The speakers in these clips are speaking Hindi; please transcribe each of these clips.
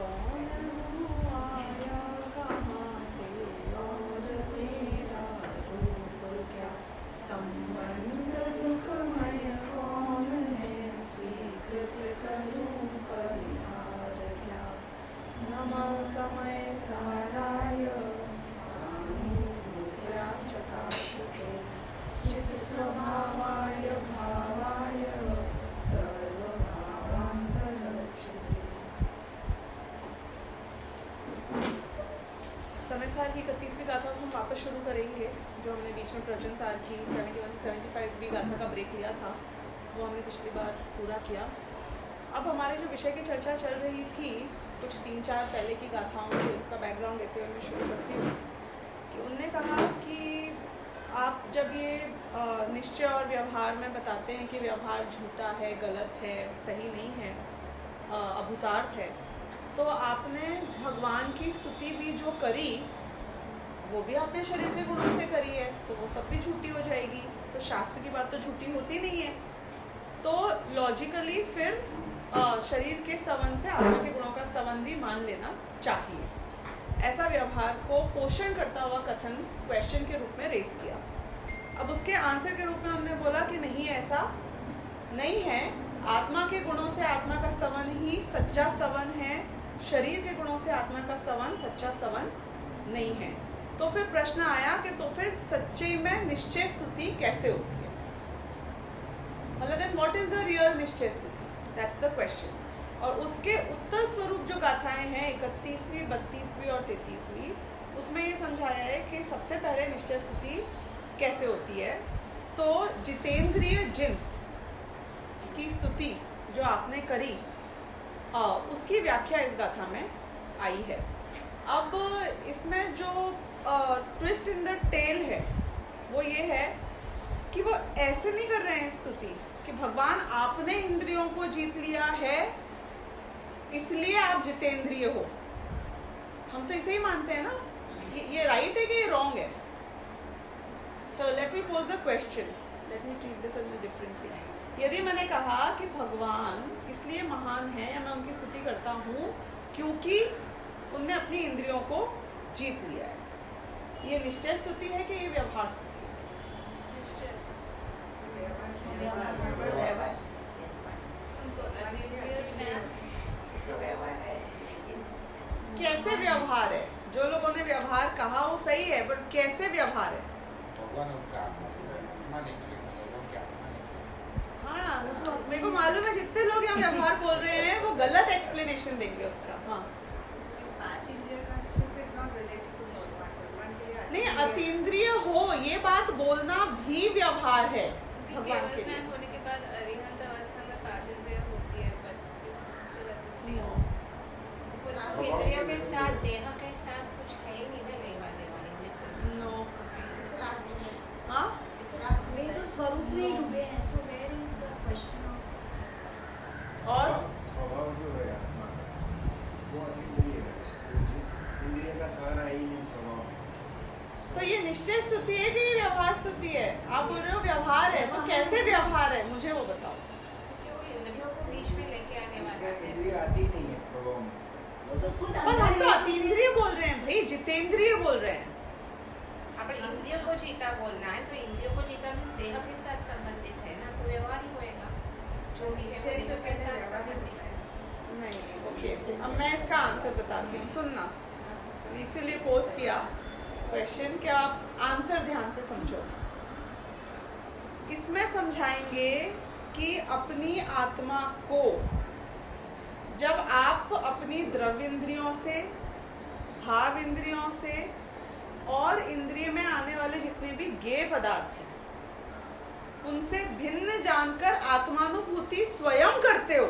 कौन हूँ आया कहाँ से और मेरा रूप क्या, संबंध दुखमय कौन है स्वीकृत करूँ परिहार क्या। नमः समय साराय सानुग्र्याश्चकाशते चित स्वभावाय भावाय सर्वभावान्तरक्षते। समय सार की 31वीं गाथा को हम वापस शुरू करेंगे। जो हमने बीच में प्रवचन सार की 71 से 75वीं गाथा का ब्रेक लिया था वो हमने पिछली बार पूरा किया। अब हमारे जो विषय की चर्चा चल रही थी कुछ 3-4 पहले की गाथाओं से, उसका बैकग्राउंड देते हुए मैं शुरू करती हूँ कि उनने कहा कि आप जब ये निश्चय और व्यवहार में बताते हैं कि व्यवहार झूठा है, गलत है, सही नहीं है, अभूतार्थ है, तो आपने भगवान की स्तुति भी जो करी वो भी आपने शरीर के गुणों से करी है, तो वो सब भी झूठी हो जाएगी। तो शास्त्र की बात तो झूठी होती नहीं है। तो लॉजिकली फिर शरीर के स्तवन से आत्मा के गुणों का स्तवन भी मान लेना चाहिए। ऐसा व्यवहार को पोषण करता हुआ कथन क्वेश्चन के रूप में रेस किया। अब उसके आंसर के रूप में हमने बोला कि नहीं, ऐसा नहीं है। आत्मा के गुणों से आत्मा का स्तवन ही सच्चा स्तवन है, शरीर के गुणों से आत्मा का स्तवन सच्चा स्तवन नहीं है। तो फिर प्रश्न आया कि तो फिर सच्चे में निश्चय स्तुति कैसे होती है, मतलब then what is the real निश्चय स्तुति, दैट्स द क्वेश्चन। और उसके उत्तर स्वरूप जो गाथाएं हैं 31वीं, 32वीं और 33वीं, उसमें ये समझाया है कि सबसे पहले निश्चय स्तुति कैसे होती है। तो जितेंद्रिय जिन की स्तुति जो आपने करी उसकी व्याख्या इस गाथा में आई है। अब इसमें जो ट्विस्ट इन द टेल है वो ये है कि वो ऐसे नहीं कर रहे हैं स्तुति कि भगवान आपने इंद्रियों को जीत लिया है इसलिए आप जितेंद्रिय हो। हम तो इसे ही मानते हैं ना। ये राइट है कि ये रॉन्ग है? So let me pose the question. Let me treat this a little differently. यदि मैंने कहा कि भगवान इसलिए महान है या मैं उनकी स्तुति करता हूँ क्योंकि उनने अपनी इंद्रियों को जीत लिया है, ये निश्चय स्तुति है कि ये व्यवहार स्तुति है? कैसे व्यवहार है? जो लोगों ने व्यवहार कहा वो सही है, बट कैसे व्यवहार है? हाँ, मेरे को मालूम है जितने लोग यहाँ व्यवहार बोल रहे हैं वो गलत एक्सप्लेनेशन देंगे उसका। हाँ, नहीं, अतीन्द्रिय हो ये बात बोलना भी व्यवहार है भगवान के लिए। होने के बाद अरिहंत अवस्था में 5 इंद्रियां होती है, पर इंद्रियों के साथ देह के साथ कुछ है ही नहीं ना लेवा देवा में। नो, हाँ, वे तो स्वरूप में ही डूबे हैं, तो where is the question of. और स्वभाव जो है आत्मा का वो अतीन्द्रिय है, इंद्रिय का सहारा ही नहीं स्वभाव। तो ये निश्चय स्तुति है कि ये व्यवहार स्तुति है? आप बोल रहे हो व्यवहार है, तो कैसे व्यवहार है मुझे वो बताओ। क्योंकि वो इंद्रियों को बीच में लेके आने वाला है। इंद्रिय आती नहीं है स्वभाव में। वो तो खुद और हम तो अतीन्द्रिय बोल रहे हैं भाई, जितेंद्रिय बोल रहे हैं। अपन इंद्रियों को जीता बोलना है तो इंद्रियों को जीता मीन्स देह के साथ संबंधित है ना, तो व्यवहार ही होएगा। जो भी है वो देह के साथ संबंधित है। नहीं, ओके, अब मैं इसका आंसर बताती हूँ, सुनना। इसीलिए पोस्ट किया क्वेश्चन कि आप आंसर ध्यान से समझो। इसमें समझाएंगे कि अपनी आत्मा को जब आप अपनी द्रव्येंद्रियों से, भाव इंद्रियों से और इंद्रिय में आने वाले जितने भी गेय पदार्थ हैं उनसे भिन्न जानकर आत्मानुभूति स्वयं करते हो,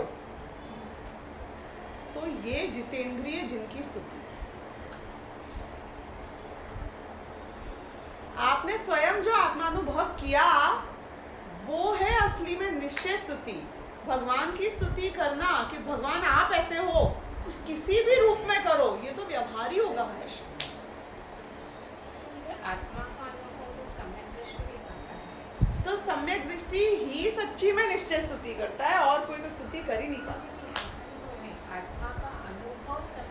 तो ये जितेंद्रिय जिनकी स्तुति। आपने स्वयं जो आत्मानुभव किया वो है असली में निश्चय स्तुति। भगवान की स्तुति करना कि भगवान आप ऐसे हो, किसी भी रूप में करो, ये तो व्यवहार ही होगा हमेशा। आत्मा का अनुभव तो सम्यक दृष्टि भी करता है। तो सम्यक दृष्टि ही सच्ची में निश्चय स्तुति करता है, और कोई तो स्तुति कर ही नहीं पाता। आत्मा का अनुभव सम्यक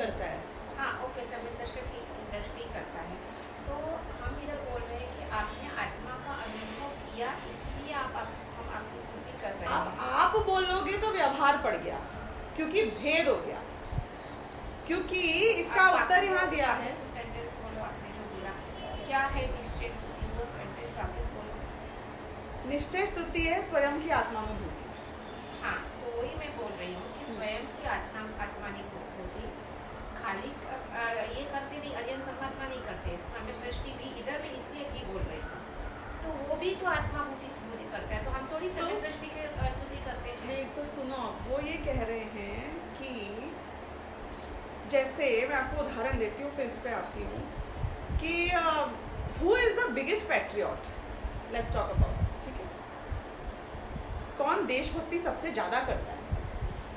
करता है। हाँ ओके, सभी दृष्टि करता है। तो हम इधर बोल रहे हैं कि आपने आत्मा का अनुभव किया, इसलिए हम आपकी स्तुति कर रहे अब हैं। आप बोलोगे तो व्यवहार पड़ गया, क्योंकि भेद हो गया, क्योंकि इसका आप उत्तर वापस यहाँ दिया है। सेंटेंस बोलो, आपने जो बोला क्या है निश्चय स्तुति, वो सेंटेंस वापस बोलो। निश्चय स्तुति है स्वयं की आत्मानुभूति। हाँ, तो वही मैं बोल रही हूँ कि स्वयं की आत्मानुभूति खाली ये करते नहीं, अरियन परमात्मा नहीं करते, सम्यक दृष्टि भी इधर में इसलिए भी बोल रही हूँ। तो वो भी तो आत्मानुभूति करता है, तो हम थोड़ी सम्यक दृष्टि के स्तुति करते हैं। नहीं तो सुनो, वो ये कह रहे हैं कि जैसे मैं आपको उदाहरण देती हूँ, फिर इस पे आती हूँ कि who is the biggest patriot, let's talk about, ठीक है। कौन देशभक्ति सबसे ज्यादा करता है?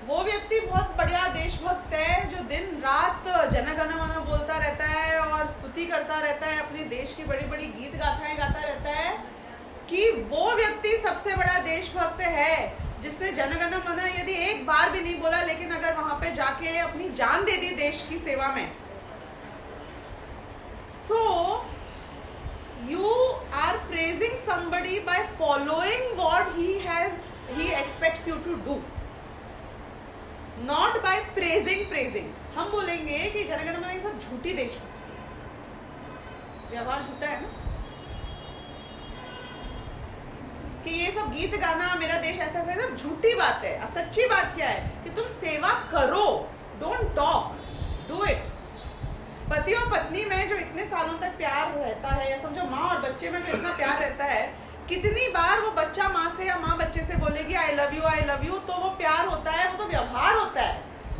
वो व्यक्ति बहुत बढ़िया देशभक्त है जो दिन रात जन गण मन बोलता रहता है और स्तुति करता रहता है, अपने देश की बड़ी बड़ी गीत गाथाएं गाता रहता है, कि वो व्यक्ति सबसे बड़ा देशभक्त है जिसने जन गण मन यदि एक बार भी नहीं बोला, लेकिन अगर वहां पे जाके अपनी जान दे दी देश की सेवा में। सो you are praising somebody by following what he expects you to do, not by praising. हम बोलेंगे कि जनगण मन ये सब झूठी देशभक्ति है, व्यवहार झूठा है ना, कि ये सब गीत गाना मेरा देश ऐसा ऐसा सब झूठी बात है। सच्ची बात क्या है कि तुम सेवा करो, डोंट टॉक, डू इट। पति और पत्नी में जो इतने सालों तक प्यार रहता है, या समझो माँ और बच्चे में जो इतना प्यार रहता है, कितनी बार वो बच्चा माँ से या माँ बच्चे से बोलेगी आई लव यू, तो वो प्यार होता है, वो तो व्यवहार होता है।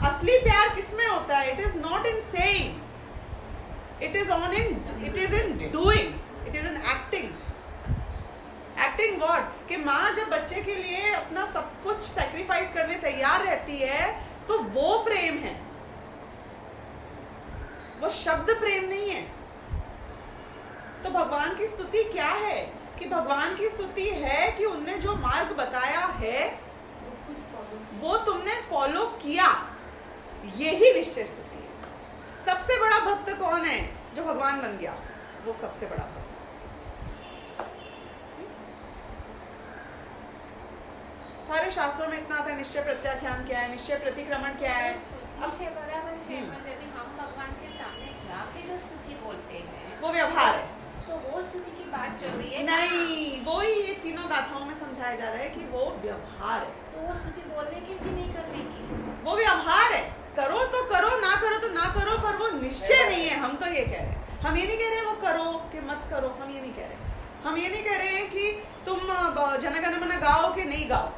असली प्यार किसमें होता है? It is not in saying, it is in doing, it is in acting. Acting what? कि माँ जब बच्चे के लिए अपना सब कुछ सैक्रिफाइस करने तैयार रहती है, तो वो प्रेम है, वो शब्द प्रेम नहीं है। तो भगवान की स्तुति क्या है? कि भगवान की स्तुति है कि उनने जो मार्ग बताया है वो तुमने फॉलो किया, यही निश्चय स्तुति है। सबसे बड़ा भक्त कौन है? जो भगवान बन गया, वो सबसे बड़ा भक्त। सारे शास्त्रों में इतना आता है, निश्चय प्रत्याख्यान क्या है, निश्चय प्रतिक्रमण क्या है। अब से बराबर है, पर जब हम भगवान के सामने जाके जो स्तुति बोलते हैं वो व्यवहार है, तो वो स्तुति की बात चल रही है नहीं, वो ही ये तीनों गाथाओं में समझाया जा रहा है कि वो व्यवहार है। तो वो स्तुति बोलने की कि नहीं करने की? वो व्यवहार है, करो तो करो, ना करो तो ना करो, पर वो निश्चय नहीं है। हम तो ये कह रहे हैं, हम ये नहीं कह रहे वो करो कि मत करो, हम ये नहीं कह रहे। हम ये नहीं कह रहे हैं कि तुम जन गण मन गाओ कि नहीं गाओ।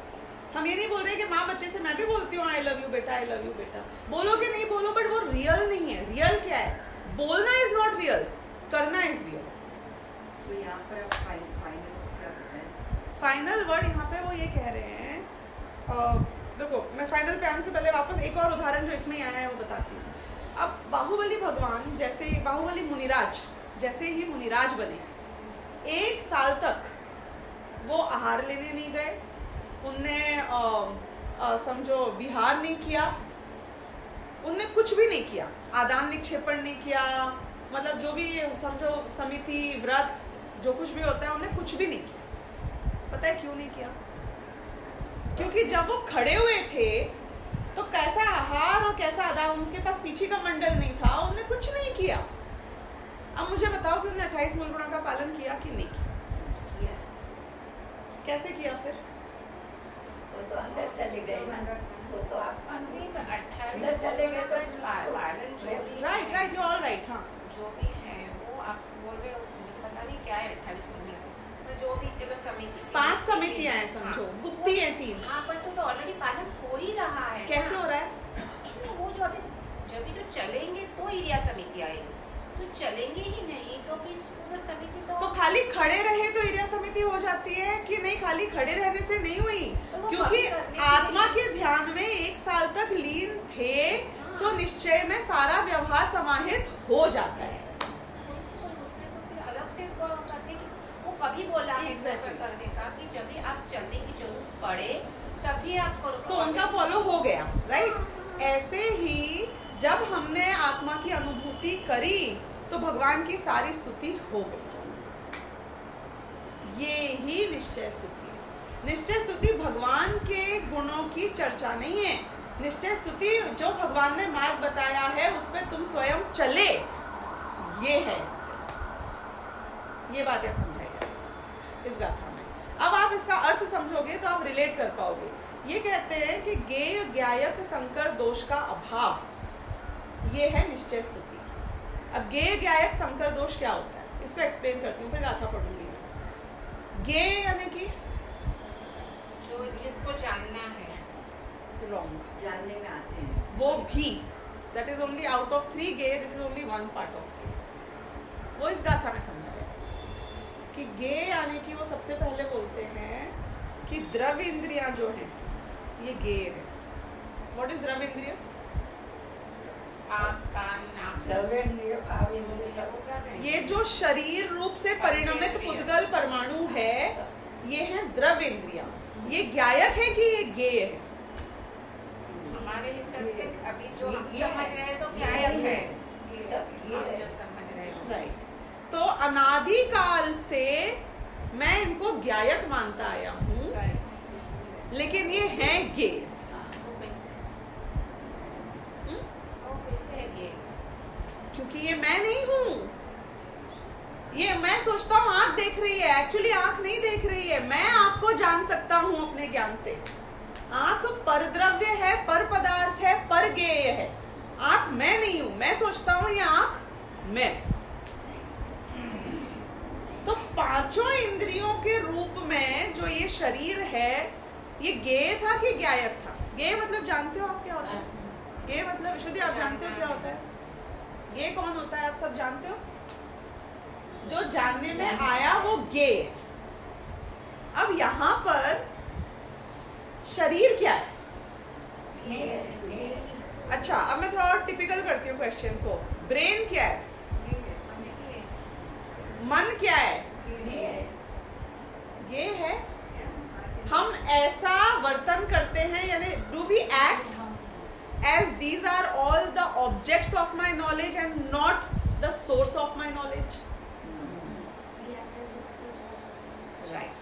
हम ये नहीं बोल रहे कि माँ बच्चे से, मैं भी बोलती हूँ आई लव यू बेटा, आई लव यू बेटा, बोलो कि नहीं बोलो, बट वो रियल नहीं है। रियल क्या है? बोलना इज नॉट रियल, करना इज रियल। तो यहाँ पर अब फाइनल क्या बताएं? फाइनल वर्ड यहाँ पे वो ये कह रहे हैं, देखो मैं फाइनल पे आने से पहले वापस एक और उदाहरण जो इसमें आया है वो बताती हूँ। अब बाहुबली भगवान जैसे, बाहुबली मुनिराज जैसे ही मुनिराज बने, 1 साल तक वो आहार लेने नहीं गए, उनने समझो विहार नहीं किया, उनने कुछ भी नहीं किया, आदान निक्षेपण नहीं किया, मतलब जो भी समझो समिति व्रत जो कुछ भी होता है उन्हें कुछ भी नहीं किया। पता है क्यों नहीं किया? क्योंकि जब वो खड़े हुए थे तो कैसा आहार और कैसा आदान, उनके पास पीछे का मंडल नहीं था, उन्हें कुछ नहीं किया। अब मुझे बताओ कि उन्होंने 28 मूल गुणों का पालन किया कि नहीं किया? कैसे किया फिर? वो तो अंदर चले गए ना, वो तो आप अंतिम 28 अंदर चले गए तो पालन जो भी राइट, यू ऑल राइट। हाँ, जो भी है वो आप बोल रहे हो, मुझे पता नहीं क्या है 28 मूल, तो जो भी चलो समिति 5 समितियां हैं समझो, गुप्ती है 3। हाँ, पर तो ऑलरेडी पालन हो ही रहा है। कैसे हो रहा है? वो जो अभी जब जो चलेंगे तो एरिया समिति आएगी, तो चलेंगे ही नहीं तो फिर समिति तो खाली खड़े रहे तो एरिया समिति हो जाती है कि नहीं? खाली खड़े रहने से नहीं हुई, क्योंकि आत्मा के ध्यान में 1 साल तक लीन थे, तो निश्चय में सारा व्यवहार समाहित हो जाता है। उसमें तो फिर अलग से करने की, वो कभी बोला है Exactly. करने का कि जब भी आप चलने की जरूरत पड़े तभी आप करो, तो उनका फॉलो हो गया, राइट? ऐसे ही जब हमने आत्मा की अनुभूति करी तो भगवान की सारी स्तुति हो गई। ये ही निश्चय स्तुति है। निश्चय स्तुति भगवान के गुणों की चर्चा नहीं है। निश्चय स्तुति जो भगवान ने मार्ग बताया है उसमें तुम स्वयं चले, ये है। ये बात आप समझाइए इस गाथा में। अब आप इसका अर्थ समझोगे तो आप रिलेट कर पाओगे। ये कहते हैं कि गेय ज्ञायक संकर दोष का अभाव, ये है निश्चय स्तुति। अब गेय ज्ञायक संकर दोष क्या होता है इसको एक्सप्लेन करती हूँ, फिर गाथा पढ़ूंगी मैं। गेय यानी कि जो जिसको जानना है, रॉन्ग, जानने में आते हैं वो भी, that is only out of 3 गे, this is only 1 part of गे। वो इस गाथा में समझाया कि गे यानी कि वो सबसे पहले बोलते हैं कि द्रव्य इंद्रियां जो हैं ये गे है। व्हाट इज द्रव्य इंद्रिय? आँख, कान, नाक, द्रव्येंद्रिय भाव इंद्रिय सब ये जो शरीर रूप से परिणमित पुद्गल परमाणु है, ये है द्रव्य इंद्रियां। ये ज्ञायक है कि ये गेय है? हमारे हिसाब से अभी जो हम ये समझ है। रहे हैं तो ज्ञायक है, ये सब ये हम है। जो समझ रहे हैं। राइट। तो अनादि काल से मैं इनको ज्ञायक मानता आया हूँ, राइट। लेकिन ये है गेय। वो कैसे है ये? क्योंकि ये मैं नहीं हूँ। ये मैं सोचता हूँ आंख देख रही है, एक्चुअली आंख नहीं देख रही है। मैं आपको जान सकता हूँ अपने ज्ञान से। आंख पर द्रव्य है, पर पदार्थ है, पर गेय है। आंख मैं नहीं हूँ। मैं सोचता हूँ ये आंख मैं। तो पांचों इंद्रियों के रूप में जो ये शरीर है, ये गेय था कि ज्ञायक था? गेय मतलब जानते हो आप क्या होता है? गेय मतलब विशुद्धि आप जानते हो क्या होता है? गेय कौन होता है आप सब जानते हो? जो जानने में आया वो गेय है। अब यहाँ पर शरीर क्या है? अच्छा, अब मैं थोड़ा और टिपिकल करती हूँ क्वेश्चन को। ब्रेन क्या है? मन क्या है? ये है। हम ऐसा वर्तन करते हैं, यानी do we act as these are all the objects of my knowledge and not the source of my knowledge? Right.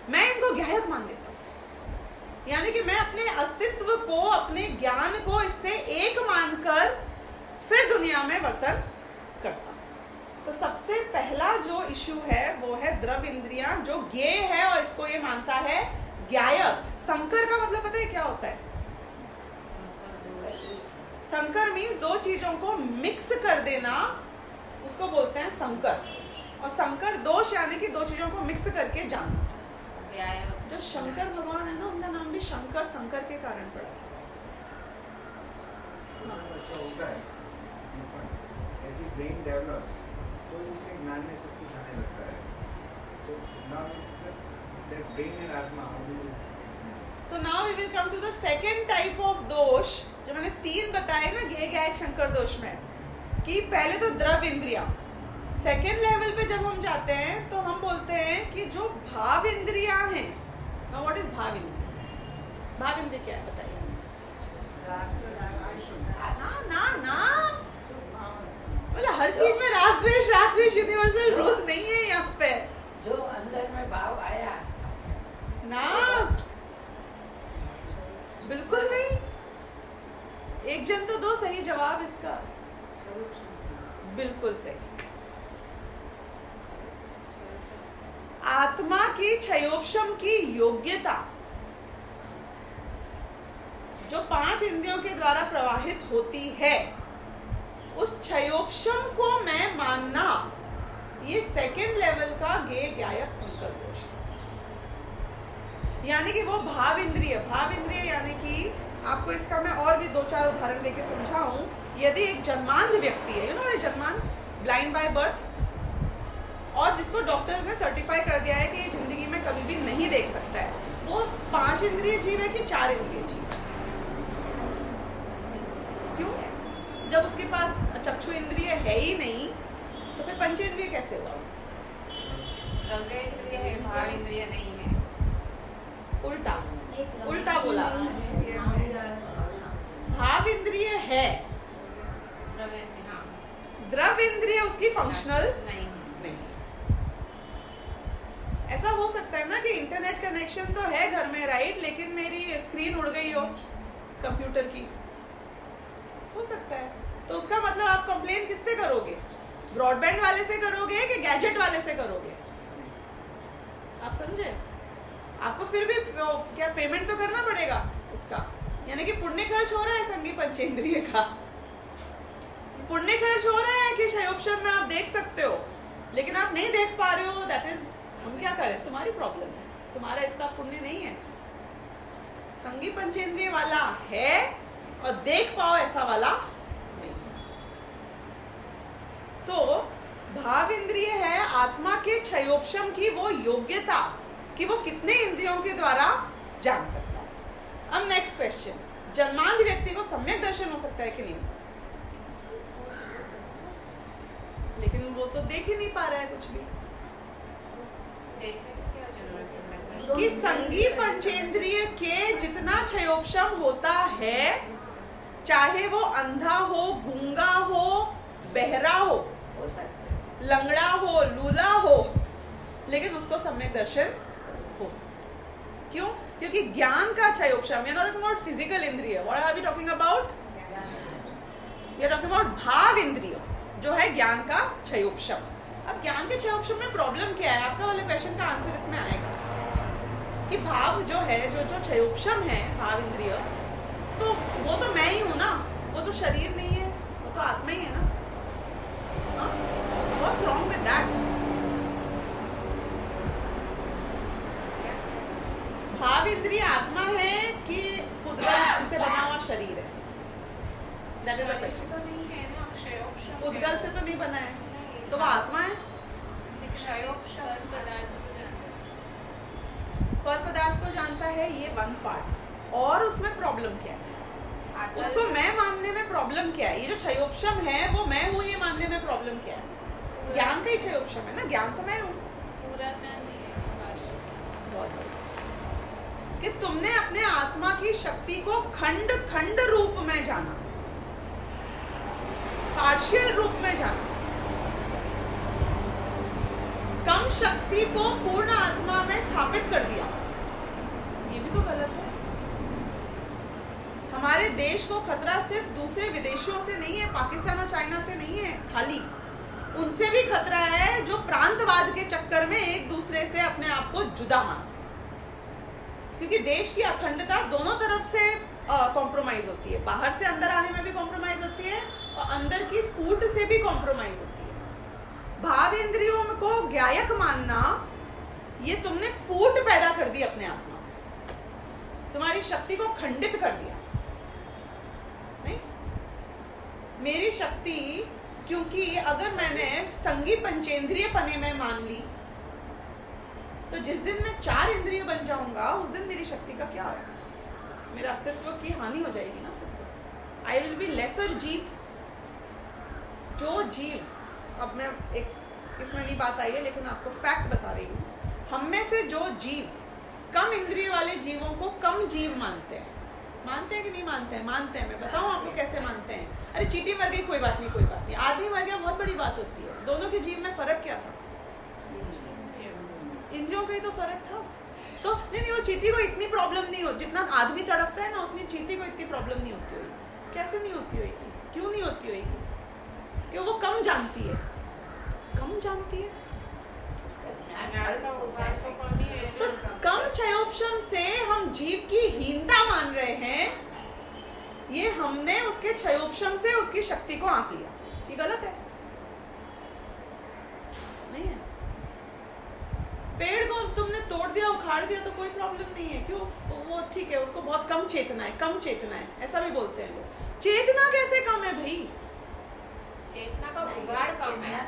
मैं इनको ज्ञायक मान लेता हूँ, यानी कि मैं अपने अस्तित्व को, अपने ज्ञान को इससे एक मानकर फिर दुनिया में वर्तन करता हूँ। तो सबसे पहला जो इश्यू है वो है द्रव्य इंद्रियां, जो ज्ञेय है और इसको ये मानता है ज्ञायक। संकर का मतलब पता है क्या होता है? संकर मीन्स दो चीजों को मिक्स कर देना, उसको बोलते हैं संकर। और संकर दोष यानी कि दो चीजों को मिक्स करके जानना। जो शंकर भगवान है ना, उनका नाम भी शंकर संकर के कारण पड़ा था। अच्छा होता है ऐसी ब्रेन डेवलप्स तो उसे ज्ञान में सब कुछ आने लगता है। तो now it's that brain and आत्मा। So now we will come to the second type of दोष, जो मैंने 3 बताए ना गेय ज्ञायक शंकर दोष में, कि पहले तो द्रव्य इंद्रियां। सेकेंड लेवल पे जब हम जाते हैं तो हम बोलते हैं कि जो भाव इंद्रियां हैं। Now what is भाव इंद्रिय? भाव इंद्रिय क्या है बताइए? ना ना मतलब हर चीज में राग द्वेष यूनिवर्सल रूल नहीं है यहाँ पे। जो अंदर में भाव आया ना, बिल्कुल नहीं। एक जन तो दो सही जवाब इसका। बिल्कुल सही। आत्मा की क्षयोपशम की योग्यता जो 5 इंद्रियों के द्वारा प्रवाहित होती है, उस क्षयोपशम को मैं मानना, ये सेकेंड लेवल का गेय ज्ञायक संकर दोष है। यानी कि वो भाव इंद्रिय यानी कि आपको इसका मैं और भी 2-4 उदाहरण देके समझाऊं। यदि एक जन्मांध व्यक्ति है, यू नो जन्मांध, ब्लाइंड बाय बर्थ, और जिसको डॉक्टर्स ने सर्टिफाई कर दिया है कि ये जिंदगी में कभी भी नहीं देख सकता है, वो 5 इंद्रिय जीव है कि 4 इंद्रिय जीव है? क्यों? जब उसके पास चक्षु इंद्रिय है ही नहीं तो फिर पंच इंद्रिय कैसे हुआ? द्रव्य इंद्रिय है, भाव इंद्रिय नहीं है। उल्टा बोला। भाव इंद्रिय है द्रव्य, हाँ। द्रव इंद्रिय उसकी फंक्शनल नहीं। नहीं। ऐसा हो सकता है ना कि इंटरनेट कनेक्शन तो है घर में, राइट, लेकिन मेरी स्क्रीन उड़ गई हो कंप्यूटर की, हो सकता है। तो उसका मतलब आप कंप्लेन किससे करोगे? ब्रॉडबैंड वाले से करोगे कि गैजेट वाले से करोगे? आप समझे? आपको फिर भी क्या पेमेंट तो करना पड़ेगा उसका, यानी कि पुण्य खर्च हो रहा है संगी पंचेंद्रिय का, पुण्य खर्च हो रहा है कि क्षयोपशम में आप देख सकते हो लेकिन आप नहीं देख पा रहे हो। दैट इज, हम क्या करें, तुम्हारी प्रॉब्लम है, तुम्हारा इतना पुण्य नहीं है। संगी पंचेंद्रिय वाला है और देख पाओ ऐसा वाला नहीं है। तो भाव इंद्रिय है आत्मा के क्षयोपशम की वो योग्यता कि वो कितने इंद्रियों के द्वारा जान सकता है। अब नेक्स्ट क्वेश्चन, जन्मांध व्यक्ति को सम्यक दर्शन हो सकता है कि नहीं हो सकता? लेकिन वो तो देख ही नहीं पा रहा है कुछ भी। देखने की क्या जरूरत है? कि संगी पंचेंद्रिय के जितना क्षयोपशम होता है, चाहे वो अंधा हो, गूंगा हो, बहरा हो सकता है। लंगड़ा हो, लूला हो, लेकिन उसको सम्यक दर्शन हो सकता है। क्यों? क्योंकि ज्ञान का क्षयोपशम, we are not talking about physical इंद्रिय, what are we talking about? We are talking about भाव इंद्रिय जो है ज्ञान का क्षयोपशम। अब ज्ञान के क्षयोपशम में प्रॉब्लम क्या है? आपका वाले क्वेश्चन का आंसर इसमें आएगा कि भाव जो है, जो क्षयोपशम है, भाव इंद्रिय, तो वो तो मैं ही हूं ना, वो तो शरीर नहीं है, वो तो आत्मा ही है ना। What's wrong with that? भाव इंद्रिय आत्मा है कि पुद्गल से बना हुआ शरीर है? That is the question. तो नहीं है ना, क्षयोपशम पुद्गल से तो नहीं बना है, तो वो आत्मा है। क्षयोपशम पदार्थ को जानता है। पर पदार्थ को जानता है, ये वन पार्ट। और उसमें प्रॉब्लम क्या है? उसको मैं मानने में प्रॉब्लम क्या है? ये जो क्षयोपशम है वो मैं हूँ ये मानने में प्रॉब्लम क्या है? ज्ञान का ही क्षयोपशम है ना, ज्ञान तो मैं हूँ। पूरा ज्ञान नहीं है, बहुत बढ़िया। कि तुमने अपने आत्मा की शक्ति को खंड खंड रूप में जाना, पार्शियल रूप में जाना, कम शक्ति को पूर्ण आत्मा में स्थापित कर दिया, ये भी तो गलत है। हमारे देश को खतरा सिर्फ दूसरे विदेशियों से नहीं है, पाकिस्तान और चाइना से नहीं है खाली, उनसे भी खतरा है जो प्रांतवाद के चक्कर में एक दूसरे से अपने आप को जुदा मानते हैं। क्योंकि देश की अखंडता दोनों तरफ से कॉम्प्रोमाइज होती है, बाहर से अंदर आने में भी कॉम्प्रोमाइज होती है और अंदर की फूट से भी कॉम्प्रोमाइज होती है। भाव इंद्रियों को ज्ञायक मानना, ये तुमने फूट पैदा कर दी अपने आप में, तुम्हारी शक्ति को खंडित कर दिया। नहीं, मेरी शक्ति, क्योंकि अगर मैंने संगी पंचेंद्रिय पने में मान ली तो जिस दिन मैं 4 इंद्रिय बन जाऊंगा उस दिन मेरी शक्ति का क्या होगा? मेरा अस्तित्व की हानि हो जाएगी ना। फिर तो आई विल बी लेसर जीव। जो जीव, अब मैं एक इसमें नहीं बात आई है लेकिन आपको फैक्ट बता रही हूँ, हम में से जो जीव कम इंद्रिय वाले जीवों को कम जीव मानते हैं। मानते हैं कि नहीं मानते हैं? मानते हैं। मैं बताऊं आपको कैसे मानते हैं? अरे चींटी मर गई, कोई बात नहीं, कोई बात नहीं। आदमी मर गया, बहुत बड़ी बात होती है। दोनों के जीव में फर्क क्या था? इंद्रियों का ही तो फर्क था। तो नहीं, वो चींटी को इतनी प्रॉब्लम नहीं होती, जितना आदमी तड़पता है ना उतनी चींटी को इतनी प्रॉब्लम नहीं होती होगी। कैसे नहीं होती होगी? क्यों नहीं होती होगी? कि वो कम जानती है, कम जानती है। तो कम क्षयोपशम से हम जीव की हीनता मान रहे हैं, ये हमने उसके क्षयोपशम से उसकी शक्ति को आंक लिया। ये गलत है, नहीं है। पेड़ को तुमने तोड़ दिया, उखाड़ दिया तो कोई प्रॉब्लम नहीं है। क्यों? वो ठीक है, उसको बहुत कम चेतना है, कम चेतना है, ऐसा भी बोलते हैं लोग। चेतना कैसे कम है भाई? चेतना का उगाड़ कम है।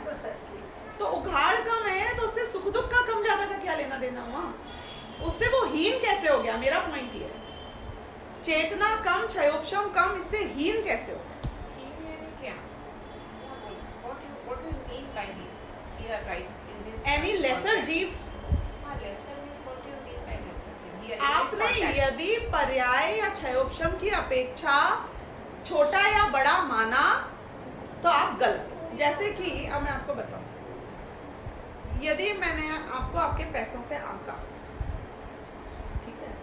तो उखाड़ कम है तो उससे सुख दुख का कम ज्यादा का क्या लेना देना हुआ? उससे वो हीन कैसे हो गया? मेरा पॉइंट ये है, चेतना कम, क्षयोपशम कम, इससे हीन कैसे हो गया? हीन यानी क्या? What do you mean by हीन? Here writes in this. Any lesser जीव? हाँ, lesser means what do you mean by lesser? Here आपने यदि पर्याय या क्षयोपशम की अपेक्षा छोटा या बड़ा माना तो आप गलत हो। जैसे कि अब मैं आपको बताऊं, यदि मैंने आपको आपके पैसों से आंका, ठीक है,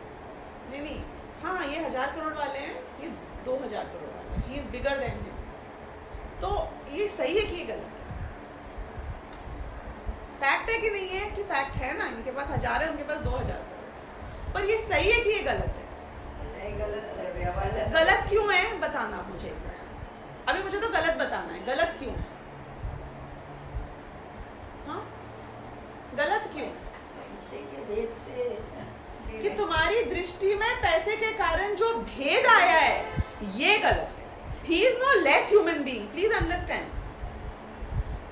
नहीं, हाँ ये 1000 करोड़ वाले हैं, ये 2000 करोड़ वाले हैं, he is bigger than him, तो ये सही है कि ये गलत है? फैक्ट है कि नहीं है? कि फैक्ट है ना, इनके पास 1000 है, उनके पास 2000 करोड़, पर ये सही है कि ये गलत है? नहीं, गलत कर दिया वाला। गलत क्यों है बताना आप मुझे एक बार। अभी मुझे तो गलत बताना है, गलत क्यों है? हाँ, गलत क्यों? पैसे के भेद से कि तुम्हारी दृष्टि में पैसे के कारण जो भेद आया है ये गलत है। He is no less human being, please understand.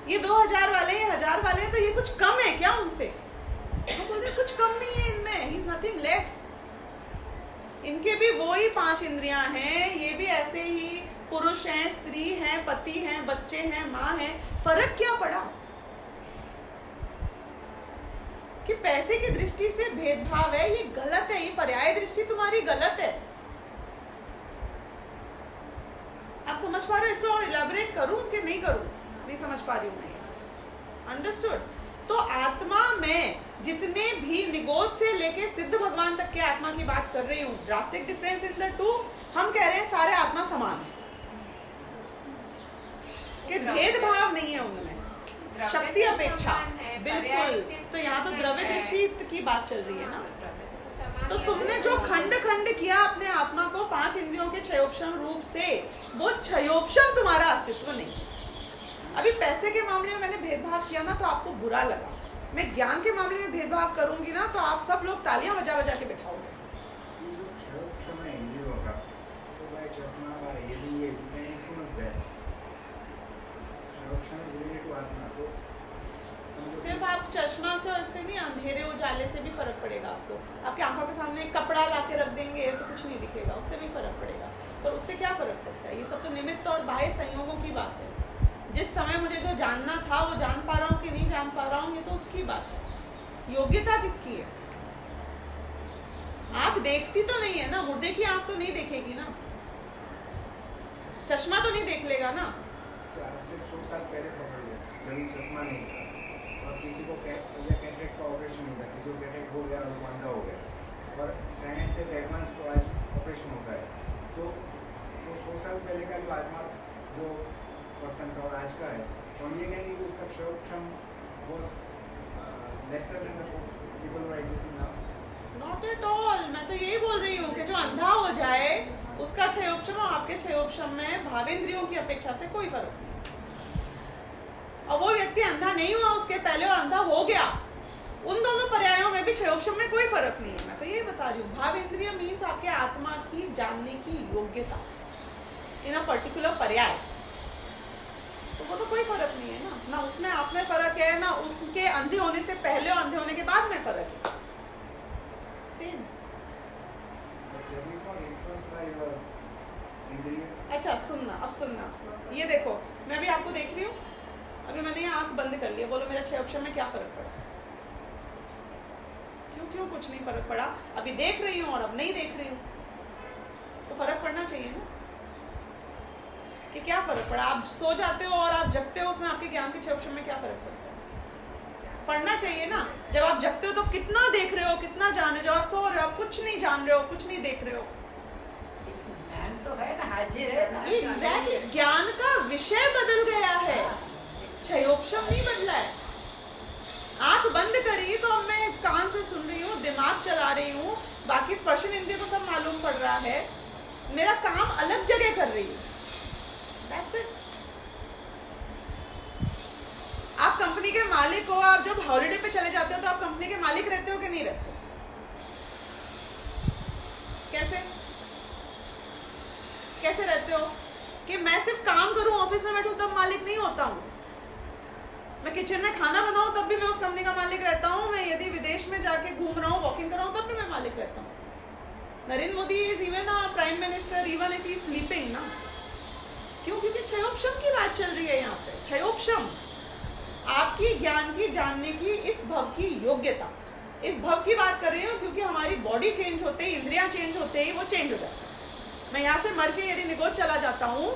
ये 2000 वाले, ये 1000 वाले हैं, तो ये कुछ कम है क्या उनसे? वो बोल रहे कुछ कम नहीं है इनमें, ही इज नथिंग लेस। इनके भी वो ही 5 इंद्रियां हैं, ये भी ऐसे ही पुरुष हैं, स्त्री हैं, पति हैं, बच्चे हैं, माँ हैं। फर्क क्या पड़ा? कि पैसे की दृष्टि से भेदभाव है, ये गलत है, ये पर्याय दृष्टि तुम्हारी गलत है। आप समझ पा रहे हो? इसको और इलैबोरेट करूं कि नहीं करूं? नहीं समझ पा रही हूं मैं। अंडरस्टूड? तो आत्मा में जितने भी निगोद से लेके सिद्ध भगवान तक के आत्मा की बात कर रही हूँ, drastic difference in the two. हम कह रहे हैं सारे आत्मा समान है, कि भेदभाव नहीं है उनमें, शक्ति अपेक्षा, बिल्कुल। तो यहाँ तो द्रव्य दृष्टि की बात चल रही है ना। तो तुमने जो खंड खंड किया अपने आत्मा को 5 इंद्रियों के क्षयोपशम रूप से, वो क्षयोपशम तुम्हारा अस्तित्व नहीं। अभी पैसे के मामले में मैंने भेदभाव किया ना तो आपको बुरा लगा, मैं ज्ञान के मामले में भेदभाव करूंगी ना तो आप सब लोग तालियां बजा बजा के बैठाओगे। सिर्फ आप चश्मा से, इससे नहीं, अंधेरे उजाले से भी फर्क पड़ेगा आपको। आपकी आंखों के सामने एक कपड़ा लाके रख देंगे तो कुछ नहीं दिखेगा, उससे भी फर्क पड़ेगा। पर उससे क्या फर्क पड़ता है? ये सब तो निमित्त और बाह्य संयोगों की बात है। जिस समय मुझे जो जानना था वो जान पा रहा हूँ कि नहीं जान पा रहा हूँ, ये तो उसकी बात है। योग्यता किसकी है? आंख देखती तो नहीं है ना, मुर्दे की आंख तो नहीं देखेगी ना, चश्मा तो नहीं देख लेगा ना। 100 साल पहले पकड़ लो, जब चश्मा नहीं था और किसी को कैटरेक्ट का ऑपरेशन नहीं था, किसी को कैटरेक्ट हो गया और वो अंधा हो गया, और साइंस से एडवांस तो आज ऑपरेशन होता है। तो 100 साल पहले का जो आत्मा जो पर्सन था और आज का है, तो हम ये कहेंगे कि उसका क्षयोपशम was lesser than the people who are existing now. Not at all. मैं तो यही बोल रही हूँ कि जो अंधा हो जाए उसका क्षयोपशम और आपके क्षयोपशम में भावेंद्रियों की अपेक्षा से कोई फर्क नहीं। और वो व्यक्ति अंधा नहीं हुआ उसके पहले और अंधा हो गया, उन दोनों पर्यायों में भी क्षयोपशम में कोई फर्क नहीं है। मैं तो यही बता रही हूँ, भावेंद्रिय मीन्स आपके आत्मा की जानने की योग्यता इन अ पर्टिकुलर पर्याय। तो वो तो कोई फर्क नहीं है ना उसमें आप में फर्क है, ना उसके अंधे होने से पहले और अंधे होने के बाद में फर्क है। सेम। अच्छा सुनना, अब सुनना, ये देखो, मैं भी आपको देख रही हूँ, अभी मैंने ये आंख बंद कर लिया, बोलो मेरा क्षयोपशम में क्या फर्क पड़ा? क्यों कुछ नहीं फर्क पड़ा? अभी देख रही हूँ और अब नहीं देख रही हूँ, तो फर्क पड़ना चाहिए ना। कि क्या फर्क पड़ा? आप सो जाते हो और आप जगते हो, उसमें आपके ज्ञान के क्षयोपशम में क्या फर्क पड़ता है? पढ़ना चाहिए ना। जब आप जगते हो तो कितना देख रहे हो, कितना जान रहे हो, जब आप सो रहे हो आप कुछ नहीं जान रहे हो, कुछ नहीं देख रहे हो। ज्ञान तो है ना, हाजिर है ना। एग्जैक्टली, ज्ञान का विषय बदल गया है, क्षयोपशम नहीं बदला है। आंख बंद करी तो अब मैं कान से सुन रही हूँ, दिमाग चला रही हूँ, बाकी स्पर्शन इंद्रिय को सब मालूम पड़ रहा है, मेरा काम अलग जगह कर रही हूँ। That's it. आप कंपनी के मालिक हो, आप जब हॉलिडे पे चले जाते हो तो आप कंपनी के मालिक रहते हो कि नहीं रहते हो? कैसे रहते हो? कि मैं सिर्फ काम करूं, ऑफिस में बैठूं तब मालिक नहीं होता हूं। मैं किचन में खाना बनाऊं तब भी मैं उस कंपनी का मालिक रहता हूं। मैं यदि विदेश में जाके घूम रहा हूं, वॉकिंग कर रहा हूं, तब भी मैं मालिक रहता हूं। Narendra Modi is even a prime minister even if he is sleeping ना। क्यों? क्योंकि क्षयोपशम की बात चल रही है यहाँ पे। क्षयोपशम आपकी ज्ञान की, जानने की, इस भव की योग्यता, इस भव की बात कर रही हूँ, क्योंकि हमारी बॉडी चेंज होते ही, इंद्रियां चेंज होते ही वो चेंज हो जाता है। मैं यहाँ से मर के यदि निगोद चला जाता हूँ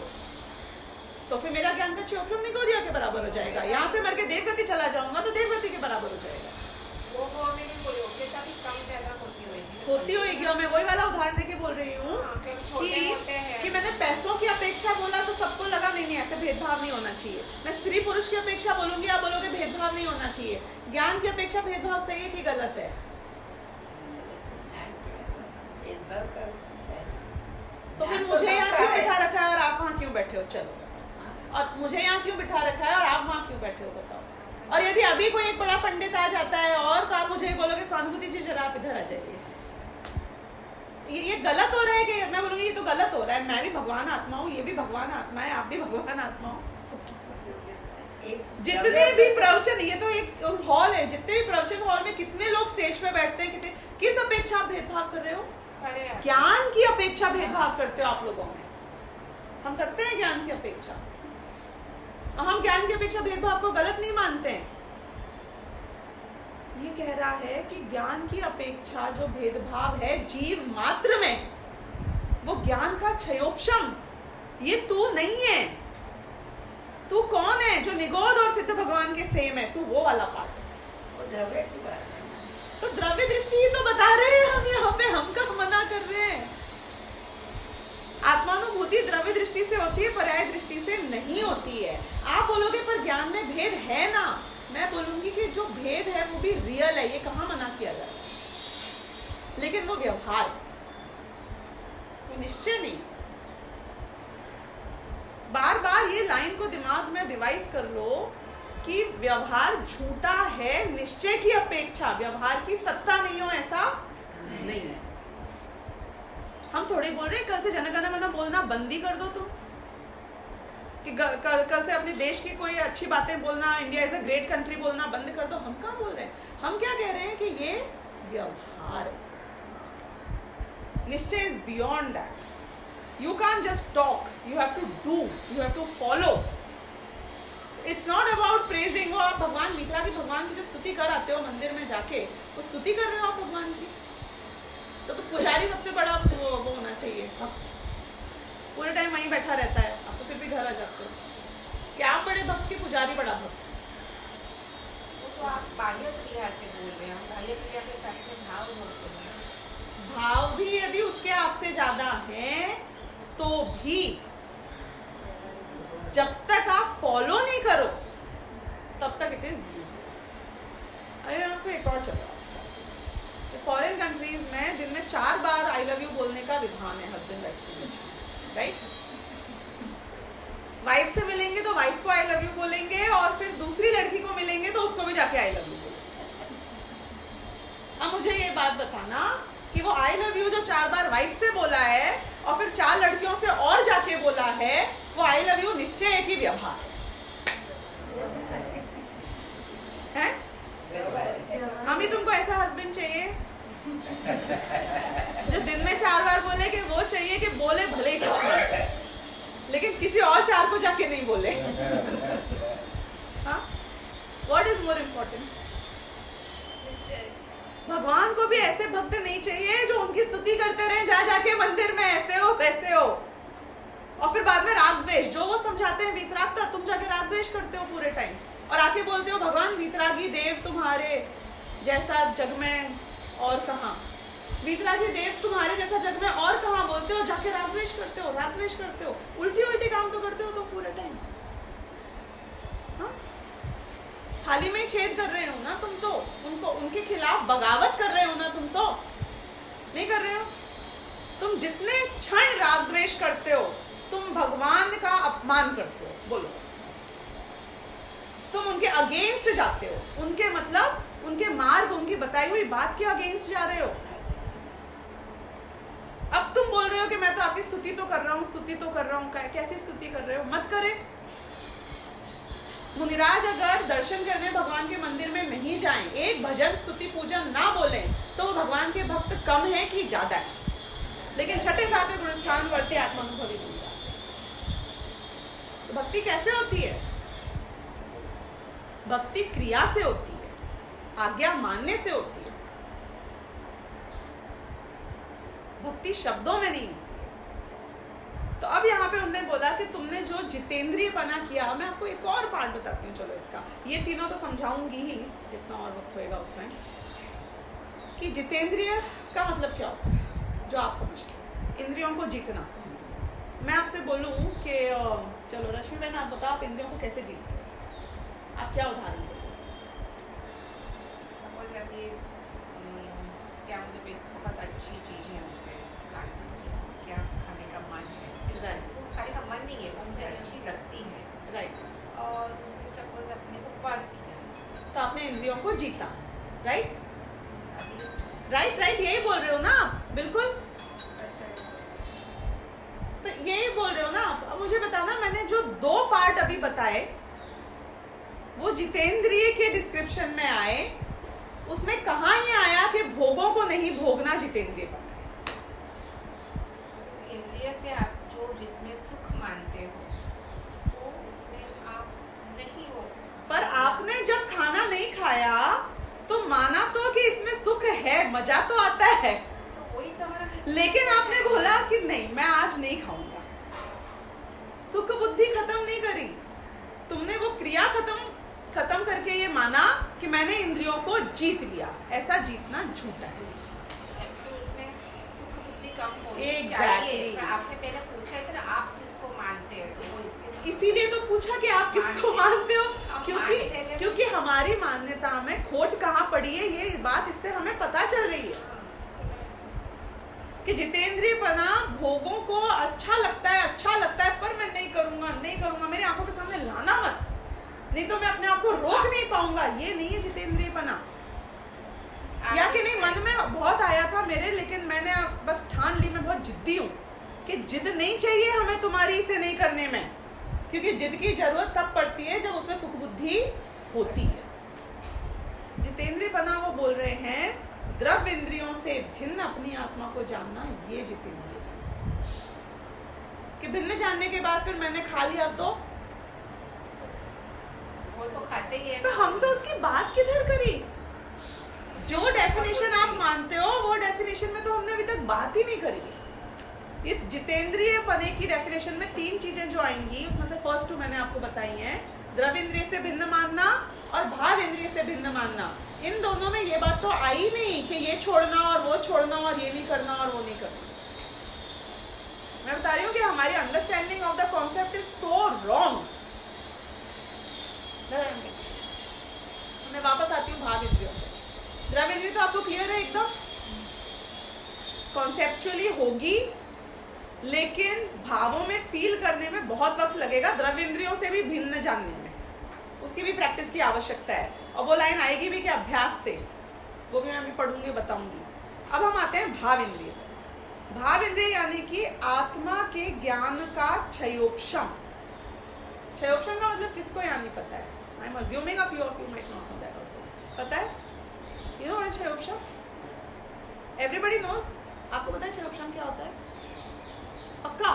तो फिर मेरा ज्ञान का क्षयोक्षम निगोदिया के बराबर हो जाएगा। यहाँ से मर के देवगति चला जाऊंगा तो देवगति के बराबर हो जाएगा। वो में भी कोई योग्यता भी कम ज्यादा होती होगी। और मैं वही वाला उदाहरण देके बोल रही हूँ कि मैंने पैसों की अपेक्षा बोला तो सबको लगा नहीं ऐसे भेदभाव नहीं होना चाहिए। मैं स्त्री पुरुष की अपेक्षा बोलूंगी, आप बोलोगे भेदभाव नहीं होना चाहिए। ज्ञान की अपेक्षा भेदभाव सही है कि गलत है? तो फिर मुझे यहाँ क्यों बिठा रखा है और आप वहाँ क्यों बैठे हो? चलो, और मुझे यहाँ क्यों बिठा रखा है और आप वहाँ क्यों बैठे हो, बताओ। और यदि अभी कोई एक बड़ा पंडित आ जाता है और तो आप मुझे बोलोगे स्वानुभूति जी जरा आप इधर आ जाइए, ये गलत हो रहा है कि मैं बोलूँगी ये तो गलत हो रहा है। मैं भी भगवान आत्मा हूँ, ये भी भगवान आत्मा है, आप भी भगवान आत्मा हो। जितने भी प्रवचन, ये तो एक हॉल है, जितने भी प्रवचन हॉल में कितने लोग स्टेज पे बैठते हैं, कितने, किस अपेक्षा आप भेदभाव कर रहे हो? ज्ञान की अपेक्षा भेदभाव करते हो आप लोगों में। हम करते हैं ज्ञान की अपेक्षा, हम ज्ञान की अपेक्षा भेदभाव को गलत नहीं मानते हैं। ये कह रहा है कि ज्ञान की अपेक्षा जो भेदभाव है जीव मात्र में, वो ज्ञान का क्षयोपशम। ये तू नहीं है। तू कौन है जो निगोद और सिद्ध भगवान के सेम है? तू वो वाला पार्ट है। द्रव्य की बात है। तो द्रव्य दृष्टि ही तो बता रहे हैं हम यहाँ पे, हम कब मना कर रहे हैं? आत्मानुभूति द्रव्य दृष्टि से होती है, पर्याय दृष्टि से नहीं होती है। आप बोलोगे पर ज्ञान में भेद है ना। मैं बोलूंगी कि जो भेद है वो भी रियल है, ये कहाँ मना किया जाता है, लेकिन वो व्यवहार, वो निश्चय नहीं। बार बार ये लाइन को दिमाग में रिवाइज कर लो कि व्यवहार झूठा है निश्चय की अपेक्षा। व्यवहार की सत्ता नहीं हो ऐसा नहीं है। हम थोड़ी बोल रहे हैं कल से जनगण मन बोलना बंद ही कर दो तुम, कि कल से अपने देश की कोई अच्छी बातें बोलना, India is a great country बोलना बंद कर दो। हम कहाँ बोल रहे हैं? हम क्या कह रहे हैं कि ये व्यवहार है। निश्चय is beyond that. You can't just talk, you have to do, you have to follow. It's not about praising। वो आप भगवान मित्रा की, भगवान की जो स्तुति कर आते हो मंदिर में जाके, वो स्तुति कर रहे हो आप भगवान की, तो पुजारी सबसे बड़ा वो होना चाहिए। पूरे टाइम वहीं बैठा रहता है, आप तो फिर भी घर आ जाते हो। क्या आप बड़े भक्त की पुजारी बड़ा भक्त? वो तो आप बाह्य क्रिया से बोल रहे हैं, बाह्य क्रिया के साथ में भाव होते हैं। भाव भी यदि उसके आपसे ज्यादा हैं तो भी जब तक आप फॉलो नहीं करो तब तक इट इज यूजलेस। अरे यहाँ पे एक और चला, फॉरेन कंट्रीज में दिन में 4 बार आई लव यू बोलने का विधान है हस्बैंड वाइफ के बीच, राइट? वाइफ से मिलेंगे तो वाइफ को आई लव यू बोलेंगे और फिर दूसरी लड़की को मिलेंगे तो उसको भी जाके आई लव यू बोलेंगे। अब मुझे ये बात बताना कि वो आई लव यू जो 4 बार वाइफ से बोला है और फिर 4 लड़कियों से और जाके बोला है, वो आई लव यू निश्चय है कि व्यवहार है? हमें तुमको ऐसा हस्बैंड चाहिए जो दिन में 4 बार बोले कि वो चाहिए कि बोले भले ही कुछ नहीं, लेकिन किसी और 4 को जाके नहीं बोले। हाँ, व्हाट इज मोर इम्पोर्टेंट? भगवान को भी ऐसे भक्त नहीं चाहिए जो उनकी स्तुति करते रहे जा जाके मंदिर में, ऐसे हो वैसे हो, और फिर बाद में राग द्वेष, जो वो समझाते हैं वीतरागता, तुम जाके राग द्वेष करते हो पूरे टाइम और आके बोलते हो भगवान वीतरागी देव तुम्हारे जैसा जग में और कहाँ, वीतरागी देव तुम्हारे जैसा जग में और कहाँ बोलते हो, जाके राग द्वेष करते हो, राग द्वेष करते हो, उल्टी उल्टी काम तो करते हो तो पूरे टाइम। हाँ, थाली में छेद कर रहे हो ना तुम, तो उनको उनके खिलाफ बगावत कर रहे हो ना तुम, तो नहीं कर रहे हो। तुम जितने क्षण राग द्वेष करते हो तुम भगवान का अपमान करते हो। बोलो, तुम उनके अगेंस्ट जाते हो, उनके मतलब उनके मार्ग, उनकी बताई हुई बात के अगेंस्ट जा रहे हो। अब तुम बोल रहे हो कि मैं तो आपकी स्तुति तो कर रहा हूँ, स्तुति तो कर रहा हूँ। कैसी स्तुति कर रहे हो? मत करे। मुनिराज अगर दर्शन करने भगवान के मंदिर में नहीं जाएं, एक भजन स्तुति पूजन ना बोलें, तो वो भगवान के भक्त कम है कि ज्यादा है? लेकिन 6ठे 7वें गुणस्थान बढ़ते आत्मानुभवी बन जाते। तो भक्ति कैसे होती है? भक्ति क्रिया से होती है, आज्ञा मानने से होती है। भक्ति शब्दों में नहीं होती है। तो अब यहाँ पे उन्होंने बोला कि तुमने जो जितेंद्रियपना किया, मैं आपको एक और पार्ट बताती हूँ, चलो इसका, ये तीनों तो समझाऊंगी ही जितना और वक्त होएगा उसमें, कि जितेंद्रिय का मतलब क्या होता है जो आप समझते हो, इंद्रियों को जीतना। मैं आपसे बोलूँ कि चलो रश्मि बहन आप बताओ आप इंद्रियों को कैसे जीतते हो, आप क्या उदाहरण दोगे? सपोज अभी क्या मुझे कोई बहुत अच्छी चीज़ है, मुझे क्या खाने का मन है, Right. तो खाने का मन नहीं है, वो मुझे अच्छी लगती है, राइट, और उस दिन सपोज अपने उपवास किया, तो आपने इंद्रियों को जीता, राइट अभी राइट राइट, यही बोल रहे हो ना आप, बिल्कुल तो यही बोल रहे हो ना आप। अब मुझे बताना, मैंने जो 2 पार्ट अभी बताए वो जितेंद्रिय के डिस्क्रिप्शन में आए, उसमें कहाँ ये आया कि भोगों को नहीं भोगना जितेंद्रिय पना है? इस इंद्रिय से आप जो जिसमें सुख मानते हो वो उसमें आप नहीं हो। पर आपने जब खाना नहीं खाया तो माना तो कि इसमें सुख है, मजा तो आता है, तो वही तो हमारा, लेकिन आपने बोला कि नहीं मैं आज नहीं खाऊंगा। सुख बुद्धि खत्म नहीं करी तुमने, वो क्रिया खत्म करके ये माना कि मैंने इंद्रियों को जीत लिया। ऐसा जीतना झूठा है। एक्चुअली उसमें सुख बुद्धि कम होनी Exactly. चाहिए। पर आपने पहले पूछा है ना आप किसको मानते हो, तो वो इसके इसीलिए तो पूछा कि आप किसको मानते हो, क्योंकि हमारी मान्यता में खोट कहाँ पड़ी है, ये बात इससे हमें पता चल रही है कि जितेंद्रियपना भोगों को अच्छा लगता है पर मैं नहीं करूंगा, मेरी आंखों के सामने लाना मत, नहीं तो मैं अपने आप को रोक नहीं पाऊंगा, ये नहीं है जितेंद्रियपना। या कि नहीं, मन में बहुत आया था मेरे, लेकिन मैंने बस ठान ली, मैं बहुत जिद्दी हूँ कि जिद नहीं चाहिए हमें तुम्हारी इसे नहीं करने में, क्योंकि जिद की जरूरत तब पड़ती है जब उसमें सुख बुद्धि होती है। जितेंद्रियपना वो बोल रहे हैं द्रव्य इंद्रियों से भिन्न अपनी आत्मा को जानना, ये जितेंद्रिय कि भिन्न जानने के बाद फिर मैंने खा लिया तो वो तो खाते ही है। तो हम तो उसकी बात किधर करी? जो डेफिनेशन आप मानते हो वो डेफिनेशन में तो हमने अभी तक बात ही नहीं करी है। ये जितेंद्रिय पने की डेफिनेशन में 3 चीजें जो आएंगी, उसमें से फर्स्ट 2 मैंने आपको बताई हैं, द्रव्य इंद्रिय से भिन्न मानना और भाव इंद्रिय से भिन्न मानना। इन दोनों में ये बात तो आई नहीं कि ये छोड़ना और वो छोड़ना और ये नहीं करना और वो नहीं करना। मैं बता रही हूँ कि हमारी understanding of the concept is so wrong. मैं वापस आती हूँ भाव इंद्रियों से। द्रव्य इंद्रिय तो आपको क्लियर है एकदम, कॉन्सेप्चुअली होगी, लेकिन भावों में फील करने में बहुत वक्त लगेगा, द्रव्य इंद्रियों से भी भिन्न जानने में उसकी भी प्रैक्टिस की आवश्यकता है। और वो लाइन आएगी भी कि अभ्यास से, वो भी मैं अभी पढ़ूंगी बताऊंगी। अब हम आते हैं भाव इंद्रिय। भाव इंद्रिय यानी कि आत्मा के ज्ञान का क्षयोपशम। क्षयोपशम का मतलब किसको यहाँ नहीं पता है? I am assuming a few of you might not know that also. पता है? यू नो व्हाट इज क्षयोपशम? Everybody knows. आपको पता है क्षयोपशम क्या होता है? पक्का?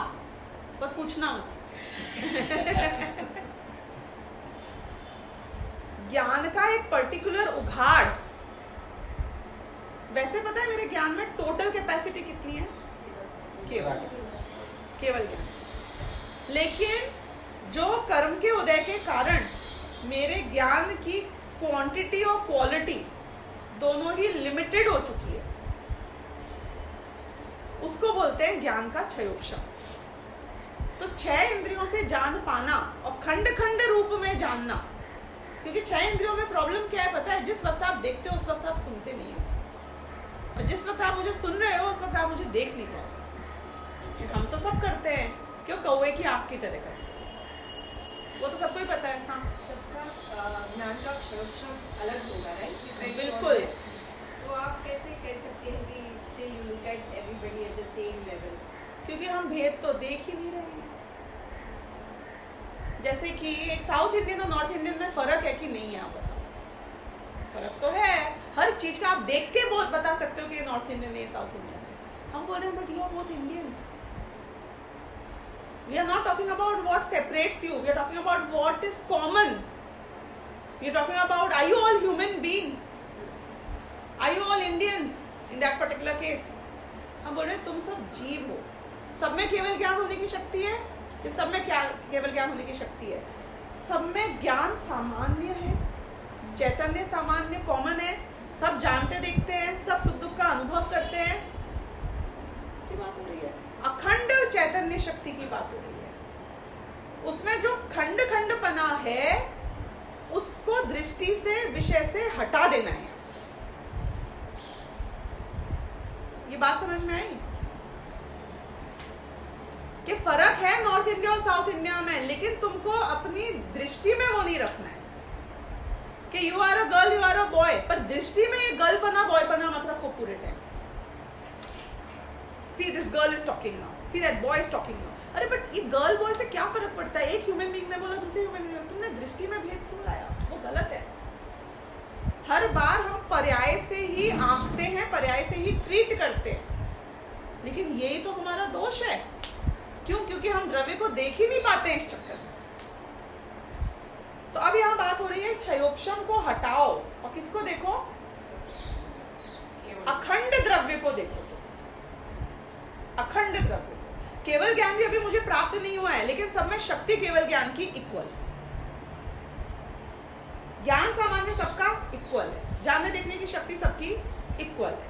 पर पूछना मत। ज्ञान का एक पर्टिकुलर उघाड़। वैसे पता है मेरे ज्ञान में टोटल कैपेसिटी कितनी है? केवल ज्ञान। लेकिन जो कर्म के उदय के कारण मेरे ज्ञान की क्वांटिटी और क्वालिटी दोनों ही लिमिटेड हो चुकी है, उसको बोलते हैं ज्ञान का क्षयोपशम। तो 6 इंद्रियों से जान पाना और खंड खंड रूप में जानना, क्योंकि 6 इंद्रियों में प्रॉब्लम क्या है पता है? जिस वक्त आप देखते हो उस वक्त आप सुनते नहीं हो, और जिस वक्त आप मुझे सुन रहे हो उस वक्त आप मुझे देख नहीं पाओ। हम तो सब करते हैं, क्यों कौवे की आँख की तरह करते हैं, वो तो सबको ही पता है। हाँ ज्ञान का क्षयोपशम अलग होगा, राइट? बिल्कुल। तो आप कैसे कह सकते हैं कि still you look at everybody at the same level? क्योंकि हम भेद तो देख ही नहीं रहे हैं। जैसे कि एक साउथ इंडियन और नॉर्थ इंडियन में फर्क है कि नहीं है? आप बताओ। फर्क तो है, हर चीज का आप देख के बहुत बता सकते हो कि ये नॉर्थ इंडियन है, ये साउथ इंडियन है। हम बोल रहे हैं but you are both Indian. We are not talking about what separates you. We are talking about what is common. We are talking about, are you all human being? Are you all Indians in that particular case? हम बोल रहे हैं तुम सब जीव हो, सब में केवल ज्ञान होने की शक्ति है कि सब में क्या केवल ज्ञान होने की शक्ति है? सब में ज्ञान सामान्य है, चैतन्य सामान्य कॉमन है, सब जानते देखते हैं, सब सुख दुख का अनुभव करते हैं, उसकी बात हो रही है। अखंड चैतन्य शक्ति की बात हो रही है। उसमें जो खंड खंडपना है उसको दृष्टि से विषय से हटा देना है। ये बात समझ में आई कि फर्क है नॉर्थ इंडिया और साउथ इंडिया में, लेकिन तुमको अपनी दृष्टि में वो नहीं रखना है कि you are a girl you are a boy, पर दृष्टि में ये गर्ल पना बॉय पना मत रखो पूरे time. See this girl is talking now, see that boy is talking now. अरे बट ये गर्ल बॉय से क्या फर्क पड़ता है? एक ह्यूमन बीइंग ने बोला, दूसरे ह्यूमन बीइंग ने, तुमने दृष्टि में भेद क्यों लाया? वो गलत है। हर बार हम पर्याय से ही आंकते हैं, पर्याय से ही ट्रीट करते हैं, लेकिन यही तो हमारा दोष है। क्यों? क्योंकि हम द्रव्य को देख ही नहीं पाते इस चक्कर में। तो अब यहाँ बात हो रही है क्षयोपशम को हटाओ और किसको देखो? अखंड द्रव्य को देखो। तो अखंड द्रव्य, केवल ज्ञान भी अभी मुझे प्राप्त नहीं हुआ है, लेकिन सब में शक्ति केवल ज्ञान की इक्वल है। ज्ञान सामान्य सबका इक्वल है, जानने देखने की शक्ति सबकी इक्वल है,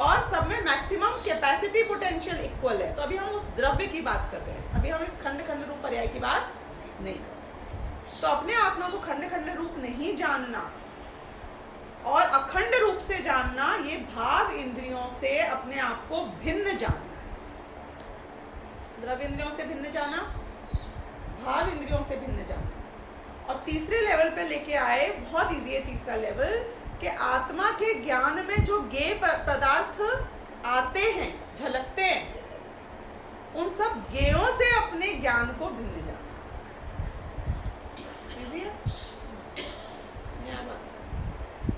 और सब में मैक्सिमम कैपेसिटी पोटेंशियल इक्वल है। तो अभी हम उस द्रव्य की बात कर रहे हैं, अभी हम इस खंड खंड रूप पर्याय की बात नहीं कर रहे। तो अपने आत्मा को खंड खंड रूप नहीं जानना और अखंड रूप से जानना, ये भाव इंद्रियों से अपने आप को भिन्न जानना है। द्रव्य इंद्रियों से भिन्न जाना, भाव इंद्रियों से भिन्न जाना। और तीसरे लेवल पे लेके आए, बहुत इजी है तीसरा लेवल, कि आत्मा के ज्ञान में जो गेय पदार्थ आते हैं, झलकते हैं, उन सब गेयों से अपने ज्ञान को भिन्न जाना। इजी है?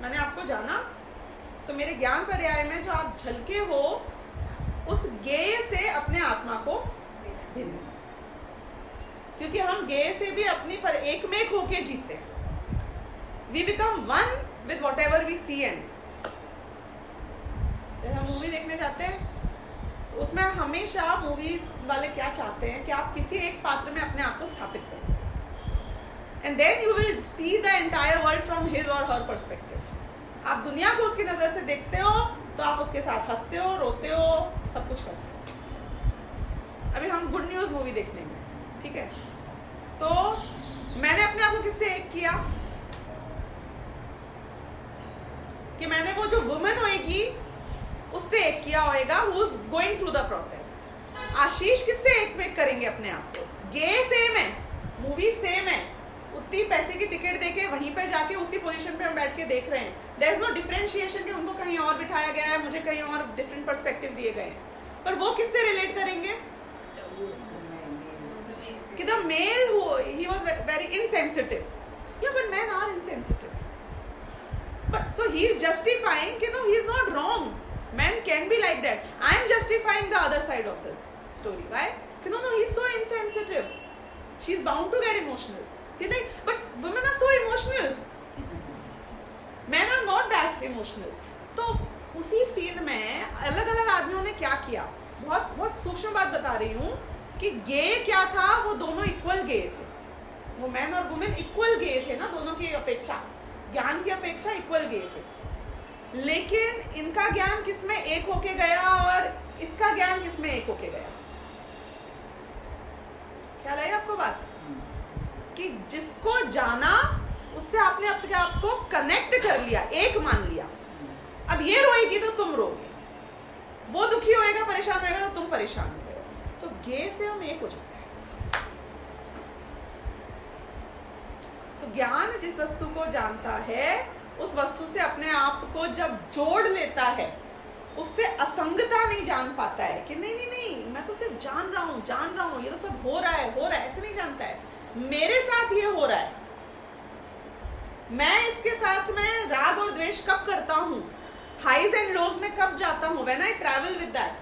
मैंने आपको जाना तो मेरे ज्ञान पर्याय में जो आप झलके हो, उस गेय से अपने आत्मा को भिन्न जाना। क्योंकि हम गेय से भी अपनी पर एक में एक होके जीते हैं। We become one with whatever we see and हम मूवी देखने जाते हैं, तो उसमें हमेशा मूवीज वाले क्या चाहते हैं कि आप किसी एक पात्र में अपने आप को स्थापित करें, and then you will see the entire world from his or her perspective. आप दुनिया को उसकी नजर से देखते हो तो आप उसके साथ हंसते हो, रोते हो, सब कुछ करते हो। अभी हम गुड न्यूज मूवी देखने गए, ठीक है, तो मैंने अपने आप को किससे एक किया कि मैंने वो जो वुमन होएगी उससे एक किया होएगा, who is going through the process। आशीष किससे एक में करेंगे अपने आप को? गे सेम है, मूवी सेम है, उतनी पैसे की टिकट देके वहीं पे जाके उसी पोजीशन पे हम बैठ के देख रहे हैं। देयर इज नो डिफरेंशिएशन कि उनको कहीं और बिठाया गया है, मुझे कहीं और डिफरेंट पर्सपेक्टिव दिए गए हैं। पर वो किससे रिलेट करेंगे कि the male he was very insensitive, या but man are insensitive, but so he is justifying कि no, he is not wrong, men can be like that, I am justifying the other side of the story। why? कि no he is so insensitive, she is bound to get emotional। he's like but women are so emotional, men are not that emotional। तो उसी सीन में अलग अलग आदमियों ने क्या किया, बहुत बहुत सूक्ष्म बात बता रही हूँ कि गे क्या था, वो दोनों इक्वल गे थे, वो मैन और वुमेन इक्वल गे थे ना, दोनों की अपेक्षा, ज्ञान की अपेक्षा इक्वल गए थे। लेकिन इनका ज्ञान किसमें एक होके गया और इसका ज्ञान किसमें एक होके गया? ख्याल आई आपको बात? कि जिसको जाना उससे आपने अपने आप को कनेक्ट कर लिया, एक मान लिया। अब ये रोएगी तो तुम रोगे, वो दुखी होएगा, परेशान होएगा तो तुम परेशान हो गए। तो गे से हम एक हो जाते हैं। तो ज्ञान जिस वस्तु को जानता है, उस वस्तु से अपने आप को जब जोड़ लेता है, उससे असंगता नहीं जान पाता है कि नहीं नहीं नहीं, मैं तो सिर्फ जान रहा हूँ, ये तो सब हो रहा है, ऐसे नहीं जानता है। मेरे साथ ये हो रहा है, मैं इसके साथ में राग और द्वेष कब करता हूँ, हाइज एंड लोज में कब जाता हूँ, when I travel with that,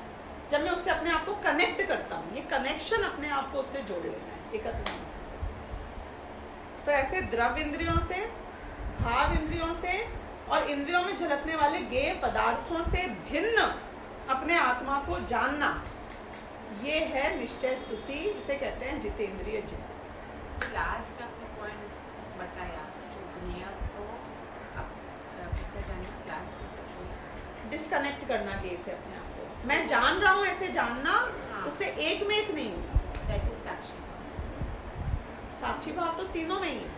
जब मैं उससे अपने आप को कनेक्ट करता हूँ। ये कनेक्शन अपने आप को उससे जोड़ लेना है, एकत्र। तो ऐसे द्रव्य इंद्रियों से, भाव इंद्रियों से और इंद्रियों में झलकने वाले गेय पदार्थों से भिन्न अपने आत्मा को जानना, ये है निश्चय स्तुति, इसे कहते हैं जितेंद्रिय जिन। लास्ट आपने पॉइंट बताया जो दुनिया को अब कैसे जानना, लास्ट में सब डिस्कनेक्ट करना के इसे अपने आप को, मैं जान रहा हूँ ऐसे जानना, हाँ। उससे एक में एक नहीं होगा। दैट इज साक्षी। साक्षी भाव तो तीनों में ही है।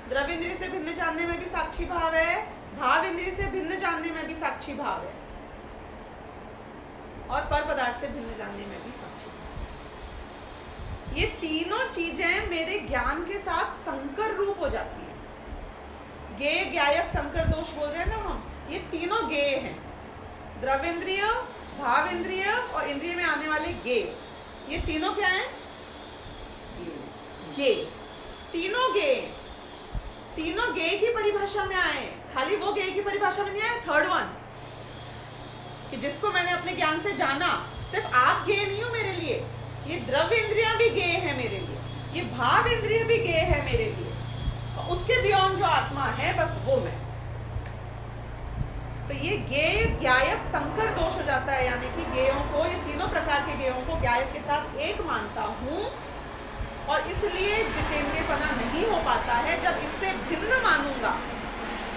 द्रव्य इंद्रिय से भिन्न जानने में भी साक्षी भाव है, भाव इंद्रिय से भिन्न जानने में भी साक्षी भाव है, और पर पदार्थ से भिन्न जानने में भी साक्षी भाव। ये तीनों चीजें मेरे ज्ञान के साथ संकर रूप हो जाती है। ज्ञेय ज्ञायक संकर दोष बोल रहे हैं ना हम, ये तीनों ज्ञेय हैं। द्रव्य इंद्रिय, भाव इंद्रिय और इंद्रिय में आने वाले ज्ञेय, ये तीनों क्या हैं? ज्ञेय। तीनों ज्ञेय, तीनों ज्ञेय की परिभाषा में आए। खाली वो ज्ञेय की परिभाषा में नहीं आए, थर्ड वन कि जिसको मैंने अपने ज्ञान से जाना। सिर्फ आप ज्ञेय नहीं हो मेरे लिए, ये द्रव्य इंद्रियां भी ज्ञेय है मेरे लिए, ये भाव इंद्रिय भी ज्ञेय है मेरे लिए, और उसके बियॉन्ड जो आत्मा है बस वो मैं। तो ये ज्ञेय ज्ञायक संकर दोष हो जाता है, यानी कि ज्ञेयों को, ये तीनों प्रकार के ज्ञेयों को ज्ञायक के साथ एक मानता हूँ, और इसलिए जितेंद्रियपना नहीं हो पाता है। जब इससे भिन्न मानूंगा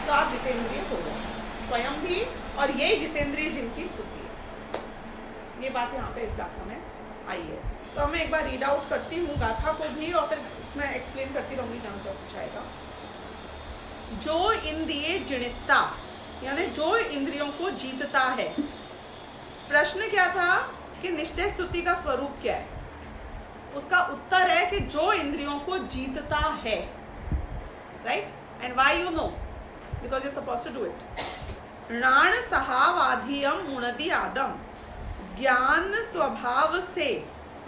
तो आप जितेंद्रिय हो जाओ स्वयं भी, और यही जितेंद्रिय जिनकी स्तुति है। ये बात यहाँ पे इस गाथा में आई है। तो मैं एक बार रीड आउट करती हूँ गाथा को भी, और फिर इसमें एक्सप्लेन करती रहूंगी जहाँ तक कुछ आएगा। जो इंद्रिय जिणिता, यानी जो इंद्रियों को जीतता है। प्रश्न क्या था कि निश्चय स्तुति का स्वरूप क्या है? उसका उत्तर है कि जो इंद्रियों को जीतता है, right? And why you know? Because you supposed to do it. राण सहावाधियम मुणदि आदम, ज्ञान स्वभाव से,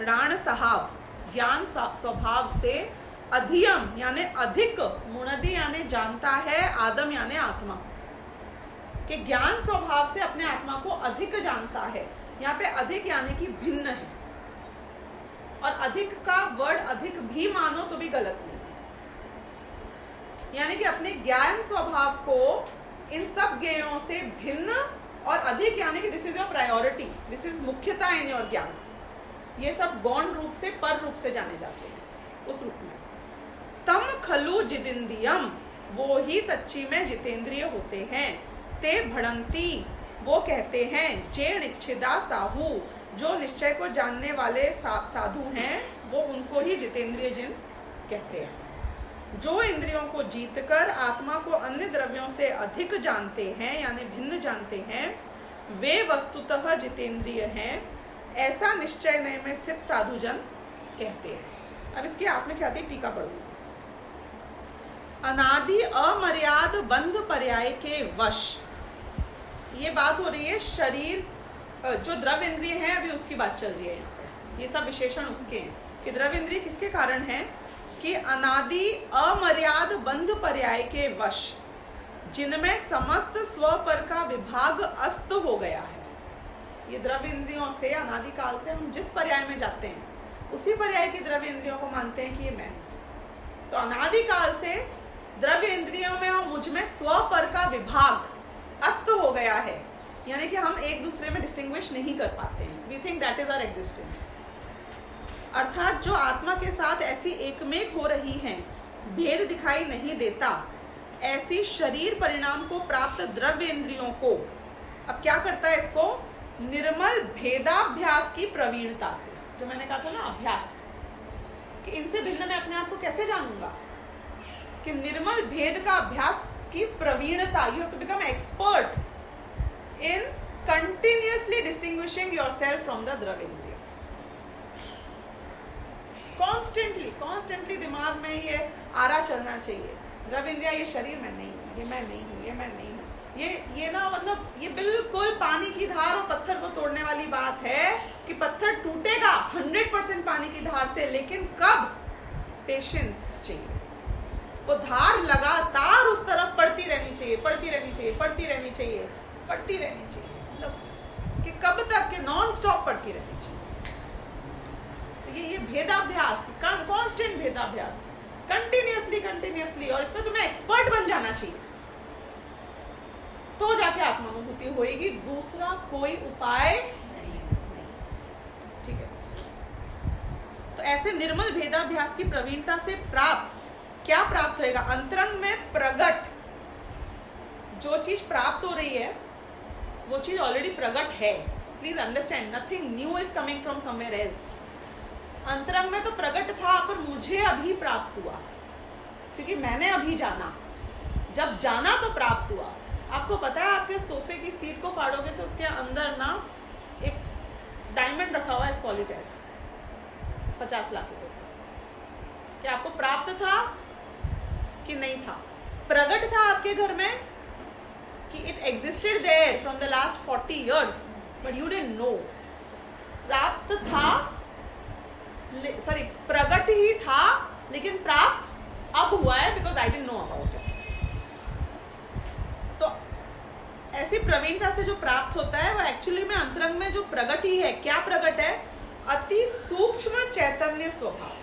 राण सहाव ज्ञान स्वभाव से, अधियम यानी अधिक, मुणदि यानी जानता है, आदम यानी आत्मा, कि ज्ञान स्वभाव से अपने आत्मा को अधिक जानता है। यहाँ पे अधिक यानी कि भिन्न है, और अधिक का वर्ड अधिक भी मानो तो भी गलत नहीं है। यानी कि अपने ज्ञान स्वभाव को इन सब ज्ञेयों से भिन्न और अधिक, यानी कि this is your priority, this is मुख्यता इन योर ज्ञान। ये सब गौण रूप से, पर रूप से जाने जाते हैं उस रूप में। तम खलु जिदिंदियम, वो ही सच्ची में जितेंद्रिय होते हैं। ते भड़ंती, वो कहते हैं। जे निच्छिदा साहू, जो निश्चय को जानने वाले साधु हैं, वो उनको ही जितेंद्रिय जिन कहते हैं। जो इंद्रियों को जीतकर आत्मा को अन्य द्रव्यों से अधिक जानते हैं, यानी भिन्न जानते हैं, वे वस्तुतः जितेंद्रिय हैं, ऐसा निश्चय में स्थित साधुजन कहते हैं। अब इसकी आप में क्या आती है, टीका पढ़ूंगी। अनादि अमर्याद बंध पर्याय के वश, ये बात हो रही है शरीर, जो द्रव्य इंद्रिय है अभी उसकी बात चल रही है यहाँ पे। ये सब विशेषण उसके हैं कि द्रव्य इंद्रिय किसके कारण है, कि अनादि अमर्याद बंध पर्याय के वश, जिनमें समस्त स्वपर का विभाग अस्त हो गया है। ये द्रव्य इंद्रियों से अनादि काल से हम जिस पर्याय में जाते हैं उसी पर्याय की द्रव्य इंद्रियों को मानते हैं कि ये मैं। तो अनादि काल से द्रव्य इंद्रियों में और मुझ में स्वपर का विभाग अस्त हो गया है, यानी कि हम एक दूसरे में डिस्टिंग्विश नहीं कर पाते हैं। We think that is our existence. अर्थात जो आत्मा के साथ ऐसी एकमेक हो रही हैं, भेद दिखाई नहीं देता, ऐसी शरीर परिणाम को प्राप्त द्रव्य इंद्रियों को अब क्या करता है, इसको निर्मल भेदाभ्यास की प्रवीणता से, जो मैंने कहा था ना अभ्यास, कि इनसे भिन्न मैं अपने आप को कैसे जानूंगा, कि निर्मल भेद का अभ्यास की प्रवीणता, you have to become expert in continuously distinguishing yourself from the द्रव्य इंद्रिय। कॉन्स्टेंटली दिमाग में ये आरा चलना चाहिए, द्रव्य इंद्रिया ये शरीर में नहीं हूँ, ये मैं नहीं हूँ, ये मैं नहीं हूँ। ये ना मतलब ये बिल्कुल पानी की धार और पत्थर को तोड़ने वाली बात है कि पत्थर टूटेगा 100% पानी की धार से, लेकिन कब? पेशेंस चाहिए। वो धार लगातार उस तरफ पड़ती रहनी चाहिए, मतलब कि कब तक, कि नॉन स्टॉप पड़ती रहनी चाहिए। तो ये भेदाभ्यास, कांस्टेंट भेदाभ्यास, कंटिन्यूअसली, और इसमें तुम्हें एक्सपर्ट बन जाना चाहिए, तो जाके आत्मानुभूति होएगी। दूसरा कोई उपाय ऐसे निर्मल भेदाभ्यास की प्रवीणता से प्राप्त क्या प्राप्त होएगा? अंतरंग में प्रगट जो चीज प्राप्त हो रही है वो चीज ऑलरेडी प्रगट है. Please understand, nothing new is coming from somewhere else. अंतरंग में तो प्रगट था पर मुझे अभी प्राप्त हुआ क्योंकि मैंने अभी जाना. जब जाना तो प्राप्त हुआ. आपको पता है आपके सोफे की सीट को फाड़ोगे तो उसके अंदर ना एक डायमंड रखा हुआ है सॉलिटेयर 50 लाख रुपए का. क्या आपको प्राप्त था कि नहीं था? प्रगट था आपके घर में कि it existed there from the last 40 years but you didn't know. प्राप्त था, सॉरी प्रगट ही था लेकिन प्राप्त अब हुआ है because I didn't know about it. तो ऐसी प्रवीणता से जो प्राप्त होता है वो एक्चुअली में अंतरंग में जो प्रगट ही है. क्या प्रगट है? अति सूक्ष्म चैतन्य स्वभाव.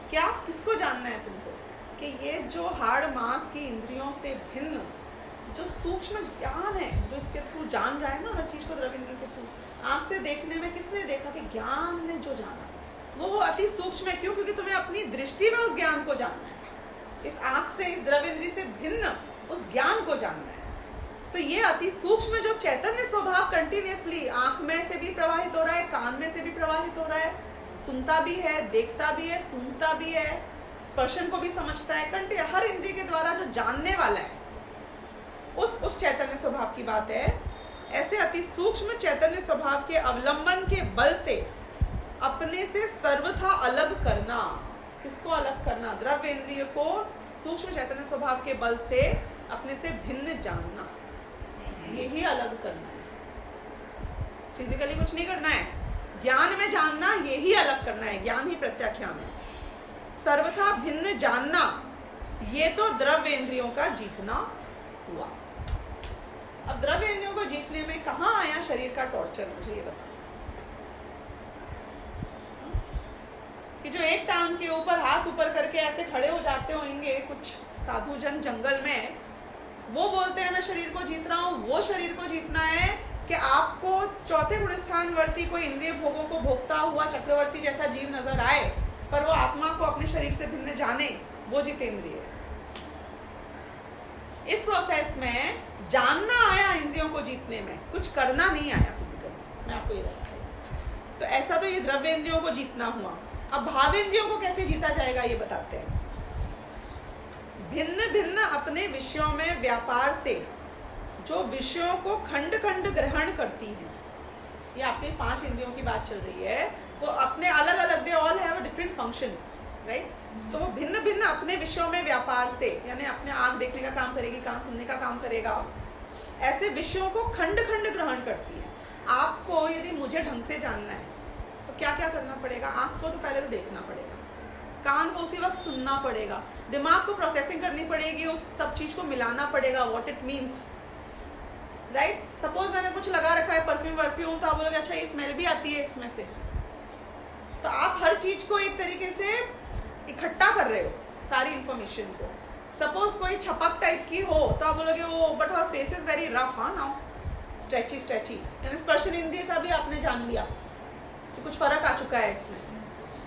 क्या किसको जानना है तुमको? कि ये जो हाड़ मांस की इंद्रियों से भिन्न जो सूक्ष्म ज्ञान है जो इसके थ्रू जान रहा है ना हर चीज को द्रव्य इंद्रियों के थ्रू. आंख से देखने में किसने देखा? कि ज्ञान ने जो जाना वो अति सूक्ष्म है. क्यों? क्योंकि तुम्हें अपनी दृष्टि में उस ज्ञान को जानना है. इस आंख से, इस द्रव्य इंद्रिय से भिन्न उस ज्ञान को जानना है. तो ये अति सूक्ष्म जो चैतन्य स्वभाव कंटिन्यूअसली आंख में से भी प्रवाहित हो रहा है, कान में से भी प्रवाहित हो रहा है, सुनता भी है, देखता भी है, सूंघता भी है, स्पर्शन को भी समझता है, हर इंद्रिय के द्वारा जो जानने वाला है उस चैतन्य स्वभाव की बात है. ऐसे अति सूक्ष्म चैतन्य स्वभाव के अवलंबन के बल से अपने से सर्वथा अलग करना. किसको अलग करना? द्रव्य इंद्रिय को सूक्ष्म चैतन्य स्वभाव के बल से अपने से भिन्न जानना. यही अलग करना है. फिजिकली कुछ नहीं करना है. ज्ञान में जानना, यही अलग करना है. ज्ञान ही प्रत्याख्यान है. सर्वथा भिन्न जानना ये तो द्रव्य इंद्रियों का जीतना हुआ. अब द्रव्य इंद्रियों को जीतने में कहाँ आया शरीर का टॉर्चर? मुझे ये बताओ. कि जो एक टांग के ऊपर हाथ ऊपर करके ऐसे खड़े हो जाते होंगे कुछ साधु जन जंगल में, वो बोलते हैं मैं शरीर को जीत रहा हूँ. वो शरीर को जीतना है कि आपको चौथे गुण स्थानवर्ती कोई इंद्रिय भोगों को भोगता हुआ चक्रवर्ती जैसा जीव नजर आए पर वो आत्मा को अपने शरीर से भिन्न जाने, वो जितेंद्रिय है. इस प्रोसेस में जानना आया इंद्रियों को जीतने में, कुछ करना नहीं आया फिजिकली. मैं आपको ये बता रही हूं. तो ऐसा तो ये द्रव्य इंद्रियों को जीतना हुआ. अब भाव इंद्रियों को कैसे जीता जाएगा ये बताते हैं. भिन्न भिन्न अपने विषयों में व्यापार से जो विषयों को खंड खंड ग्रहण करती हैं, ये आपके 5 इंद्रियों की बात चल रही है, वो अपने अलग अलग, they all have a different function, right. तो वो भिन्न भिन्न अपने विषयों में व्यापार से, यानी अपने आंख देखने का काम करेगी, कान सुनने का काम करेगा, ऐसे विषयों को खंड खंड ग्रहण करती है. आपको यदि मुझे ढंग से जानना है तो क्या क्या करना पड़ेगा? आंख को तो पहले तो देखना पड़ेगा, कान को उसी वक्त सुनना पड़ेगा, दिमाग को प्रोसेसिंग करनी पड़ेगी, उस सब चीज को मिलाना पड़ेगा, what it means, right. Suppose मैंने कुछ लगा रखा है परफ्यूम वर्फ्यूम, तो आप बोलोगे अच्छा ये स्मेल भी आती है इसमें से. तो आप हर चीज को एक तरीके से इकट्ठा कर रहे हो, सारी इंफॉर्मेशन को. सपोज कोई छपक टाइप की हो तो आप बोलोगे वो but her face is very rough, हाँ नाउ स्ट्रेची स्ट्रेची. यानी स्पर्शन इंद्रिय का भी आपने जान लिया कि कुछ फर्क आ चुका है इसमें.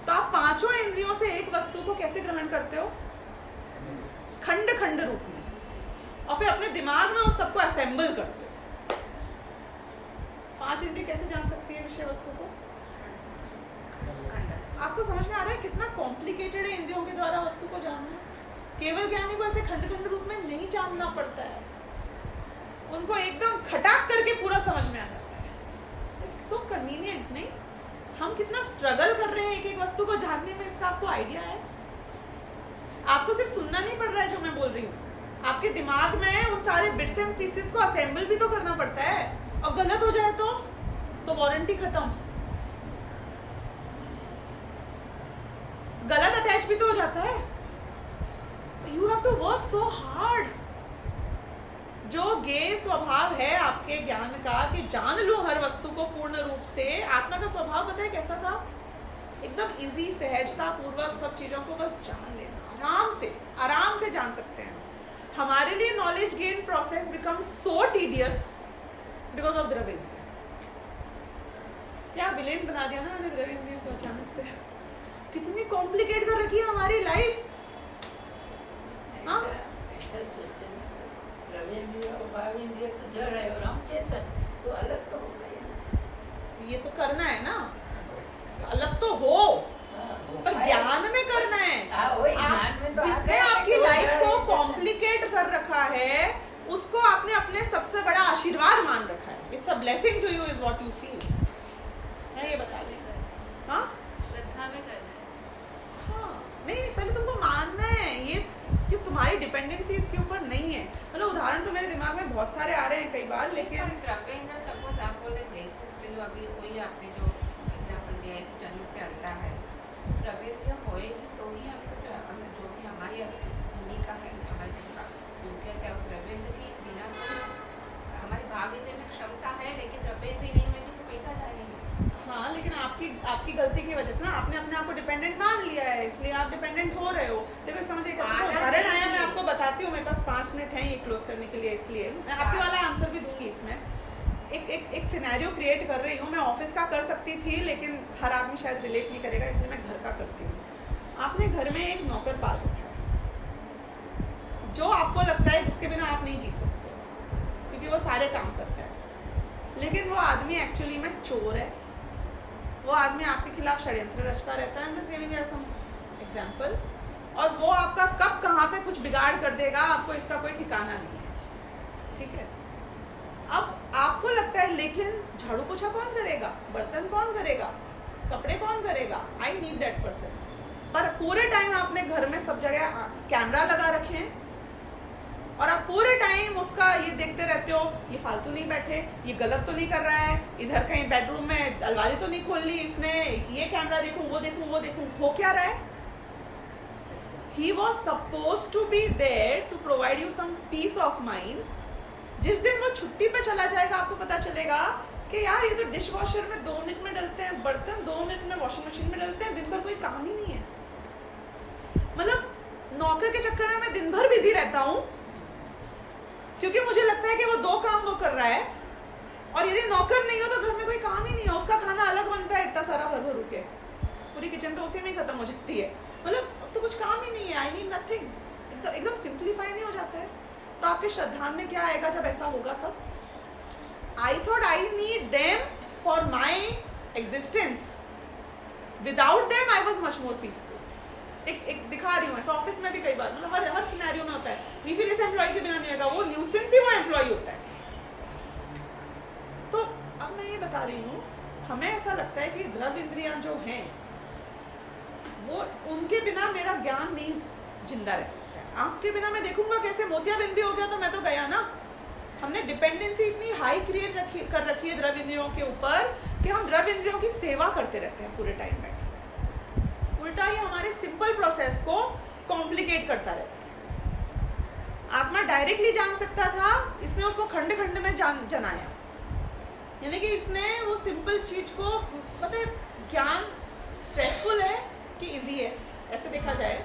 तो आप 5 इंद्रियों से एक वस्तु को कैसे ग्रहण करते हो? खंड खंड रूप में, और फिर अपने दिमाग में उस सबको असेंबल करते हो. 5 इंद्रिय कैसे जान सकती है विषय वस्तु को? आपको समझ में आ रहा है कितना कॉम्प्लिकेटेड है इंद्रियों के द्वारा वस्तु को जानना? केवल ज्ञानी को ऐसे खंड खंड रूप में नहीं जानना पड़ता है, उनको एकदम खटाक करके पूरा समझ में आ जाता है. सो कन्वीनियंट नहीं? हम कितना स्ट्रगल कर रहे हैं एक एक वस्तु को जानने में, इसका आपको आइडिया है? आपको सिर्फ सुनना नहीं पड़ रहा है जो मैं बोल रही हूँ, आपके दिमाग में उन सारे बिट्स एंड पीसेस को असेंबल भी तो करना पड़ता है. और गलत हो जाए तो वारंटी खत्म, गलत अटैच भी तो हो जाता है. तो you have to work so hard. जो ज्ञेय स्वभाव है आपके ज्ञान का कि जान लूं हर वस्तु को पूर्ण रूप से, आत्मा का स्वभाव पता है कैसा था? एकदम इजी, सहजता पूर्वक सब चीजों को बस जान लेना, आराम से जान सकते हैं. हमारे लिए knowledge gain process become so tedious because of द्रव्य. क्या विलेन बना दिया ना मैंने द्रव्य इंद्रियों को अचानक से। कितनी कॉम्प्लिकेट कर रखी है हमारी लाइफ। हाँ? ऐसा सोचे नहीं। द्रव्येंद्रिय और भावेंद्रिय तो जड़ है और हम चेतन, तो अलग तो हो गए। ये तो करना है ना, अलग तो हो, पर ज्ञान में करना है। जिसने आपकी लाइफ को कॉम्प्लिकेट कर रखा है उसको आपने अपने सबसे बड़ा आशीर्वाद मान रखा है। It's a blessing to you is what you feel. मैं ये बता रही हूँ। हाँ, श्रद्धा में करना है। हाँ, नहीं पहले तुमको मानना है ये कि तुम्हारी डिपेंडेंसी इसके ऊपर नहीं है। मतलब उदाहरण तो मेरे दिमाग में बहुत सारे आ रहे हैं कई बार, लेकिन द्रव्येंद्र सपोज आप बोल रहे ब्लेसिंग्स टू यू, अभी कोई आपने जो एग्जांपल दिया है जन्म से अंधा है, तो द्रव्येंद्रिय होएगी तो ही हम तो जो भी हमारी अभी भूमिका है, हमारी योग्यता है, वो द्रव्येंद्र की बिना तो हमारी भावेंद्र में क्षमता है, लेकिन द्रव्येंद्र नहीं होगी तो कैसा जाएंगे। हाँ, लेकिन आपकी गलती की वजह से ना आपने अपने आप को डिपेंडेंट मान लिया है, इसलिए आप डिपेंडेंट हो रहे हो। देखो इसका मुझे एक अच्छा उदाहरण आया, मैं आपको बताती हूँ। मेरे पास 5 मिनट है ये क्लोज करने के लिए, इसलिए मैं आपके वाला आंसर भी दूंगी इसमें। एक सिनेरियो क्रिएट कर रही हूँ। मैं ऑफिस का कर सकती थी, लेकिन हर आदमी शायद रिलेट नहीं करेगा, इसलिए मैं घर का करती हूँ। आपने घर में एक नौकर पाल रखा है जो आपको लगता है जिसके बिना आप नहीं जी सकते, क्योंकि वो सारे काम करता है, लेकिन वो आदमी एक्चुअली में चोर है। वो आदमी आपके खिलाफ षड्यंत्र रचता रहता है। मैं गिविंग यू सम एग्जांपल। और वो आपका कब कहाँ पे कुछ बिगाड़ कर देगा, आपको इसका कोई ठिकाना नहीं है। ठीक है, अब आपको लगता है लेकिन झाड़ू पोछा कौन करेगा, बर्तन कौन करेगा, कपड़े कौन करेगा, आई नीड दैट पर्सन। पर पूरे टाइम आपने घर में सब जगह कैमरा लगा रखे हैं और आप पूरे टाइम उसका ये देखते रहते हो, ये फालतू नहीं बैठे, ये गलत तो नहीं कर रहा है, इधर कहीं बेडरूम में अलमारी तो नहीं खोल ली इसने, ये कैमरा देखूं, वो देखूं, वो देखूं। हो क्या रहा है? He was supposed to be there to provide you some peace of mind। जिस दिन वो छुट्टी पे चला जाएगा, आपको पता चलेगा कि यार ये तो डिश वॉशर में 2 मिनट में डलते हैं बर्तन, 2 मिनट में वॉशिंग मशीन में डलते हैं, दिन भर कोई काम ही नहीं है। मतलब नौकर के चक्कर में मैं दिन भर बिजी रहता हूँ, क्योंकि मुझे लगता है कि वो 2 काम वो कर रहा है, और यदि नौकर नहीं हो तो घर में कोई काम ही नहीं है। उसका खाना अलग बनता है, इतना सारा भर भर के, पूरी किचन तो उसी में ही खत्म हो जाती है। मतलब अब तो कुछ काम ही नहीं है। I need nothing. एकदम सिंप्लीफाई नहीं हो जाता है। तो आपके श्रद्धान में क्या आएगा जब ऐसा होगा? तब I thought I need them for my existence, without them I was much more peaceful. एक दिखा रही हूँ, ऐसा ऑफिस में भी कई बार, मतलब हर सिनेरियो में होता है। वी फील इस एम्प्लॉय के बिना नहीं होगा, वो न्यूसेंस ही वो एम्प्लॉय होता है। तो अब मैं ये बता रही हूँ, हमें ऐसा लगता है कि द्रव्य इंद्रियां जो हैं वो, उनके बिना मेरा ज्ञान नहीं जिंदा रह सकता है। आँख के बिना मैं देखूंगा कैसे, मोतियाबिंद भी हो गया तो मैं तो गया ना। हमने डिपेंडेंसी इतनी हाई क्रिएट कर रखी है द्रव्य इंद्रियों के ऊपर कि हम द्रव्य इंद्रियों की सेवा करते रहते हैं पूरे टाइम बैठ। उल्टा ही हमारे सिंपल प्रोसेस को कॉम्प्लिकेट करता रहता है। आत्मा डायरेक्टली जान सकता था, इसने उसको खंड खंड में जनाया। यानी कि इसने वो सिंपल चीज को, पता है ज्ञान स्ट्रेसफुल है कि इजी है? ऐसे देखा जाए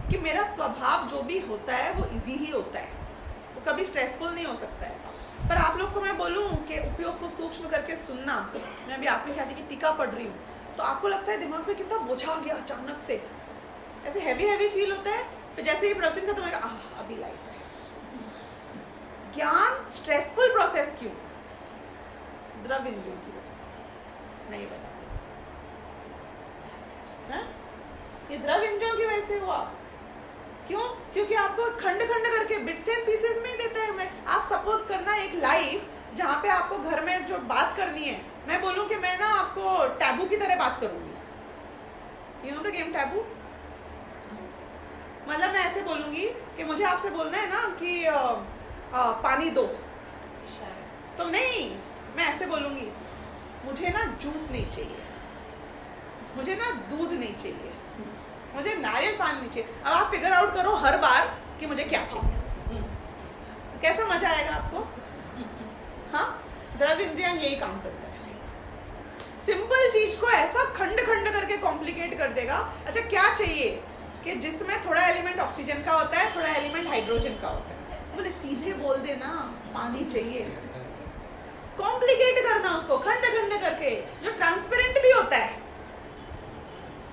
कि मेरा स्वभाव जो भी होता है वो इजी ही होता है, वो कभी स्ट्रेसफुल नहीं हो सकता है। पर आप लोग को मैं बोलूं कि उपयोग को सूक्ष्म करके सुनना, मैं अभी आपकी ख्याति की टीका पढ़ रही हूँ, तो आपको लगता है दिमाग में कितना बोझा आ गया अचानक से, ऐसे हैवी फील होता है। फिर जैसे ही प्रवचन खत्म होगा, अभी लाइट है। ज्ञान स्ट्रेसफुल प्रोसेस क्यों? द्रव्य इंद्रियों की वजह से। नहीं बता है? ये द्रव्य इंद्रियों की वजह से हुआ। क्यों? क्योंकि आपको खंड खंड करके बिट्स एंड पीसेस में ही देता है। मैं आप सपोज करना एक लाइफ जहाँ पे आपको घर में जो बात करनी है, मैं बोलूँ कि मैं ना आपको टैबू की तरह बात करूँगी। You know the game taboo? मतलब मैं ऐसे बोलूँगी कि मुझे आपसे बोलना है ना कि पानी दो, तो नहीं, मैं ऐसे बोलूँगी मुझे ना जूस नहीं चाहिए, मुझे ना दूध नहीं चाहिए, मुझे नारियल पानी नहीं चाहिए। अब आप फिगर आउट करो हर बार कि मुझे क्या चाहिए। कैसा मजा आएगा आपको? हाँ, द्रव्य इंद्रियां यही काम करता है। सिंपल चीज को ऐसा खंड खंड करके कॉम्प्लिकेट कर देगा। अच्छा क्या चाहिए कि जिसमें थोड़ा एलिमेंट ऑक्सीजन का होता है, थोड़ा एलिमेंट हाइड्रोजन का होता है, बोले सीधे बोल देना पानी चाहिए। कॉम्प्लिकेट कॉम्प्लिकेट करना उसको खंड खंड करके, जो ट्रांसपेरेंट भी होता है।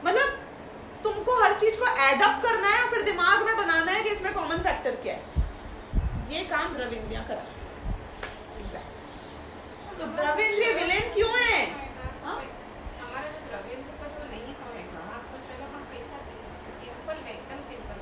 मतलब तुमको हर चीज को एड अप करना है और फिर दिमाग में बनाना है कि इसमें कॉमन फैक्टर क्या है। ये काम द्रव्य इंद्रियां कराती है। तो द्रव्य इंद्रिय विलेन क्यों है? हमारा जो द्रव्य इंद्रिय का जो नहीं होएगा, तो चलो हम कैसा सिंपल है, एकदम सिंपल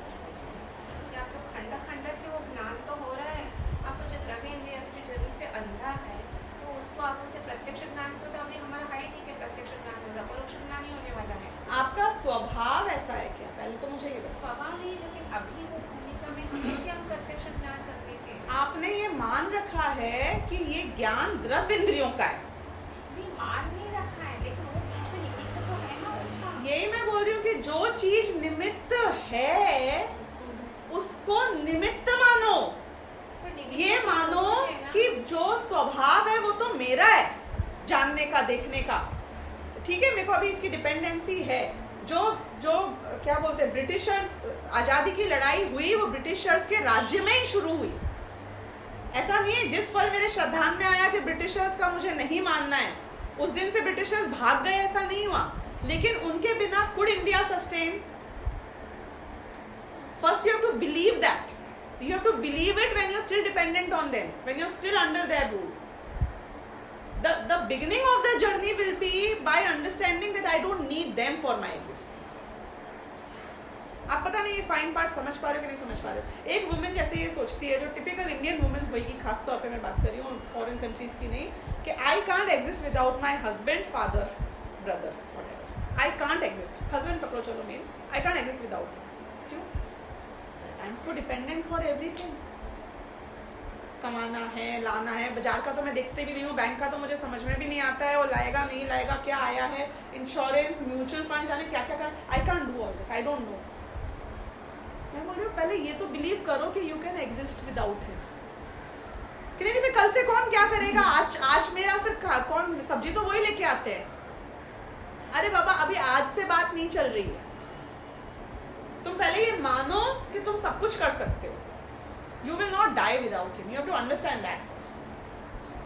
कि आपको खंड खंड से वो ज्ञान तो हो रहा है, आपको जो द्रव्य इंद्रिय जो जरूर से अंधा है तो उसको आप बोलते प्रत्यक्ष ज्ञान तो अभी हमारा है नहीं कि प्रत्यक्ष ज्ञान होगा, परोक्ष ज्ञान ही होने वाला है। आपका स्वभाव ऐसा है क्या? पहले तो मुझे ये बताओ। स्वभाव नहीं, लेकिन अभी वो भूमिका में हमें क्या प्रत्यक्ष ज्ञान करने के आपने ये मान रखा है कि ये ज्ञान द्रव्य इंद्रियों का है। भी मान नहीं रखा है, लेकिन वो बीच में निमित्त तो है ना उसका। यही मैं बोल रही हूँ कि जो चीज निमित्त है उसको निमित्त मानो। पर निमित्त ये तो मानो है ना। कि जो स्वभाव है वो तो मेरा है, जानने का, देखने का। ठीक है, मेरे को अभी इसकी डिपेंडेंसी है। जो जो क्या बोलते हैं, ब्रिटिशर्स आजादी की लड़ाई हुई वो ब्रिटिशर्स के राज्य में ही शुरू हुई। ऐसा नहीं है जिस पल मेरे श्रद्धान में आया कि ब्रिटिशर्स का मुझे नहीं मानना है उस दिन से ब्रिटिशर्स भाग गए, ऐसा नहीं हुआ। लेकिन उनके बिना could India sustain? First you have to believe that, you have to believe it when you're still dependent on them, when you're still under their rule. The beginning of the journey will be by understanding that I don't need them for my existence. आप पता नहीं ये फाइन पार्ट समझ पा रहे हो कि नहीं समझ पा रहे हो। एक वुमेन जैसे ये सोचती है, जो टिपिकल इंडियन वुमेन होगी, खास तौर पे मैं बात कर रही हूँ फॉरेन कंट्रीज की नहीं, कि I can't exist without my husband, father, brother, whatever. I can't exist, husband पकड़ो चलो men, I can't exist without him. क्यों? I am so dependent for everything. कमाना है, लाना है, बाजार का तो मैं देखते भी नहीं हूँ, बैंक का तो मुझे समझ में भी नहीं आता है, वो लाएगा नहीं लाएगा, क्या आया है, इंश्योरेंस, म्यूचुअल फंड, जाने क्या क्या कर, I can't do all this, I don't know. मैं बोल रही हूँ पहले ये तो बिलीव करो कि you can exist without him. कि नहीं फिर कल से कौन क्या करेगा? आज मेरा फिर कौन, सब्जी तो वही लेके आते हैं। अरे बाबा अभी आज से बात नहीं चल रही है। तुम पहले ये मानो कि तुम सब कुछ कर सकते हो। You will not die without him. You have to understand that first.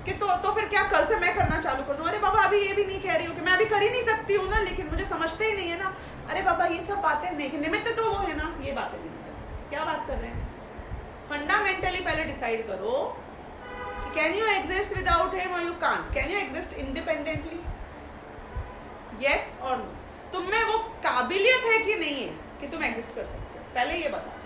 कि तो फिर क्या कल से मैं करना चालू कर दूं? अरे बाबा अभी ये भी नहीं कह रही हूँ कि मैं अभी कर ही नहीं सकती हूँ ना, लेकिन मुझे समझते ही नहीं है ना। अरे बाबा ये सब बातें नहीं, निमित्त तो वो है ना, ये बातें भी नहीं कर। क्या बात कर रहे हैं? फंडामेंटली पहले डिसाइड करो कि can you exist without him और you can't. Can you exist independently? Yes और नो। तुम में वो काबिलियत है कि नहीं है कि तुम एग्जिस्ट कर सकते हो? पहले ये बताओ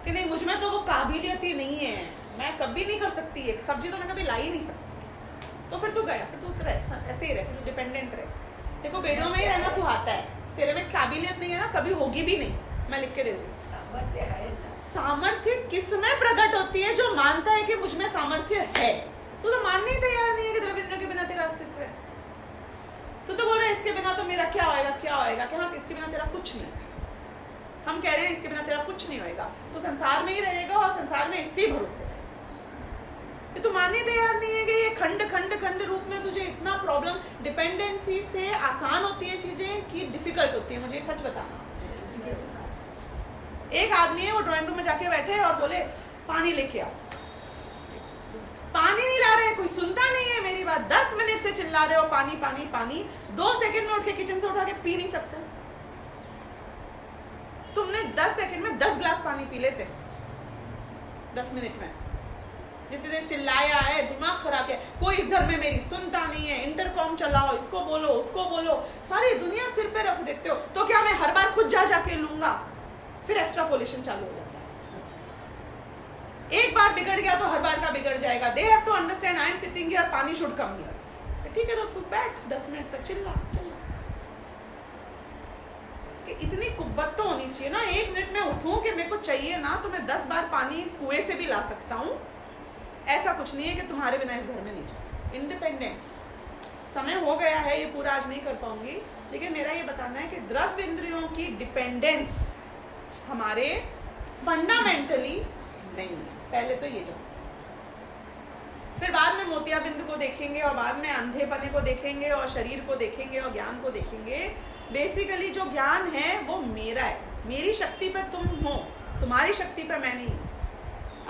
कि नहीं मुझ में तो वो काबिलियत ही नहीं है, मैं कभी नहीं कर सकती है, सब्जी तो मैं कभी ला ही नहीं सकती। तो फिर तू गया, फिर तू रह, ऐसे ही रह, फिर डिपेंडेंट रहे। देखो बेड़ों में ही रहना सुहाता है, तेरे में काबिलियत नहीं है ना, कभी होगी भी नहीं, मैं लिख के दे दूँ। सामर्थ्य है ना। सामर्थ्य किस में प्रकट होती है? जो मानता है कि मुझ में सामर्थ्य है। तू तो मानने ही तैयार नहीं है कि द्रविंद्र के बिना तेरा अस्तित्व है। तू तो बोल रहा है इसके बिना तो मेरा क्या होएगा, क्या होएगा, क्या इसके बिना तेरा कुछ नहीं। हम कह रहे हैं इसके बिना तेरा कुछ नहीं होएगा, तो संसार में ही रहेगा और संसार में इसके ही भरोसे रहेगा। कि तू मानने तैयार नहीं है कि ये खंड खंड खंड रूप में तुझे इतना प्रॉब्लम, डिपेंडेंसी से आसान होती है चीजें कि डिफिकल्ट होती है। मुझे सच बताना, एक आदमी है वो ड्राइंग रूम में जाके बैठे और बोले पानी लेके आओ, पानी नहीं ला रहे, कोई सुनता नहीं है मेरी बात। 10 मिनट से चिल्ला रहे हो पानी पानी पानी, 2 सेकंड में उठ के किचन से उठा के पी नहीं सकते। तुमने 10 सेकंड में 10 ग्लास पानी पी लेते 10 मिनट में। जितनी देर चिल्लाया है, दिमाग खराब है, कोई इस घर में मेरी सुनता नहीं है, इंटरकॉम चलाओ, इसको बोलो उसको बोलो, सारी दुनिया सिर पे रख देते हो। तो क्या मैं हर बार खुद जाके लूंगा? फिर एक्स्ट्रापोलेशन चालू हो जाता है। एक बार बिगड़ गया तो हर बार का बिगड़ जाएगा। They have to understand I am sitting here, पानी शुड कम हियर। ठीक है, तो तू बैठ 10 मिनट तक चिल्ला। कि इतनी कुब्बत तो होनी चाहिए ना, 1 मिनट में उठूं कि मेरे को चाहिए ना तो मैं 10 बार पानी कुएं से भी ला सकता हूँ। ऐसा कुछ नहीं है कि तुम्हारे बिना इस घर में नहीं चाहिए। इंडिपेंडेंस, समय हो गया है, ये पूरा आज नहीं कर पाऊंगी, लेकिन मेरा ये बताना है कि द्रव्य इंद्रियों की डिपेंडेंस हमारे फंडामेंटली नहीं है। पहले तो ये जाओ, फिर बाद में मोतियाबिंद को देखेंगे और बाद में अंधेपने को देखेंगे और शरीर को देखेंगे और ज्ञान को देखेंगे। बेसिकली जो ज्ञान है वो मेरा है, मेरी शक्ति पे तुम हो, तुम्हारी शक्ति पे मैं नहीं हूँ।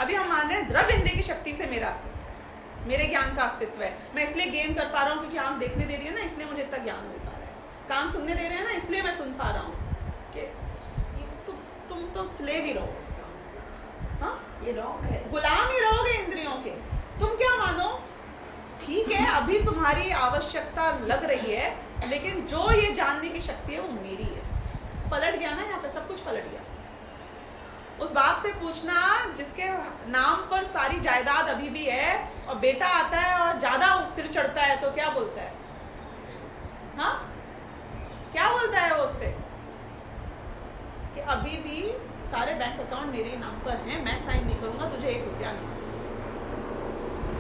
अभी हम मान रहे हैं द्रव्य इंद्रिय की शक्ति से मेरा अस्तित्व। मेरे ज्ञान का अस्तित्व है। मैं इसलिए गेन कर पा रहा हूँ क्योंकि आँख देखने दे रही है ना, इसलिए मुझे इतना ज्ञान मिल पा रहा है। कान सुनने दे रहे हैं ना, इसलिए मैं सुन पा रहा हूँ कि तुम तो स्लेव ही रहो, हाँ, ये रॉन्ग है। गुलाम ही रहोगे इंद्रियों के। तुम क्या मानो, ठीक है अभी तुम्हारी आवश्यकता लग रही है, लेकिन जो ये जानने की शक्ति है वो मेरी है। पलट गया ना, यहाँ पे सब कुछ पलट गया। उस बाप से पूछना जिसके नाम पर सारी जायदाद अभी भी है, और बेटा आता है और ज्यादा सिर चढ़ता है तो क्या बोलता है, हाँ क्या बोलता है वो उससे कि अभी भी सारे बैंक अकाउंट मेरे ही नाम पर हैं, मैं साइन नहीं करूंगा, तुझे 1 रुपया नहीं।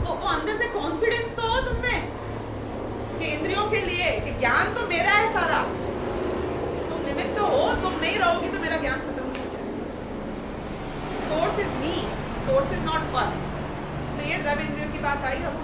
वो अंदर से कॉन्फिडेंस तो हो तुम में कि इंद्रियों के लिए कि ज्ञान तो मेरा है सारा, तुम निमित्त हो, तुम नहीं रहोगी तो मेरा ज्ञान खत्म हो जाएगा। Source is me, source is not पर। तो ये द्रव्य इंद्रियों की बात आई। अब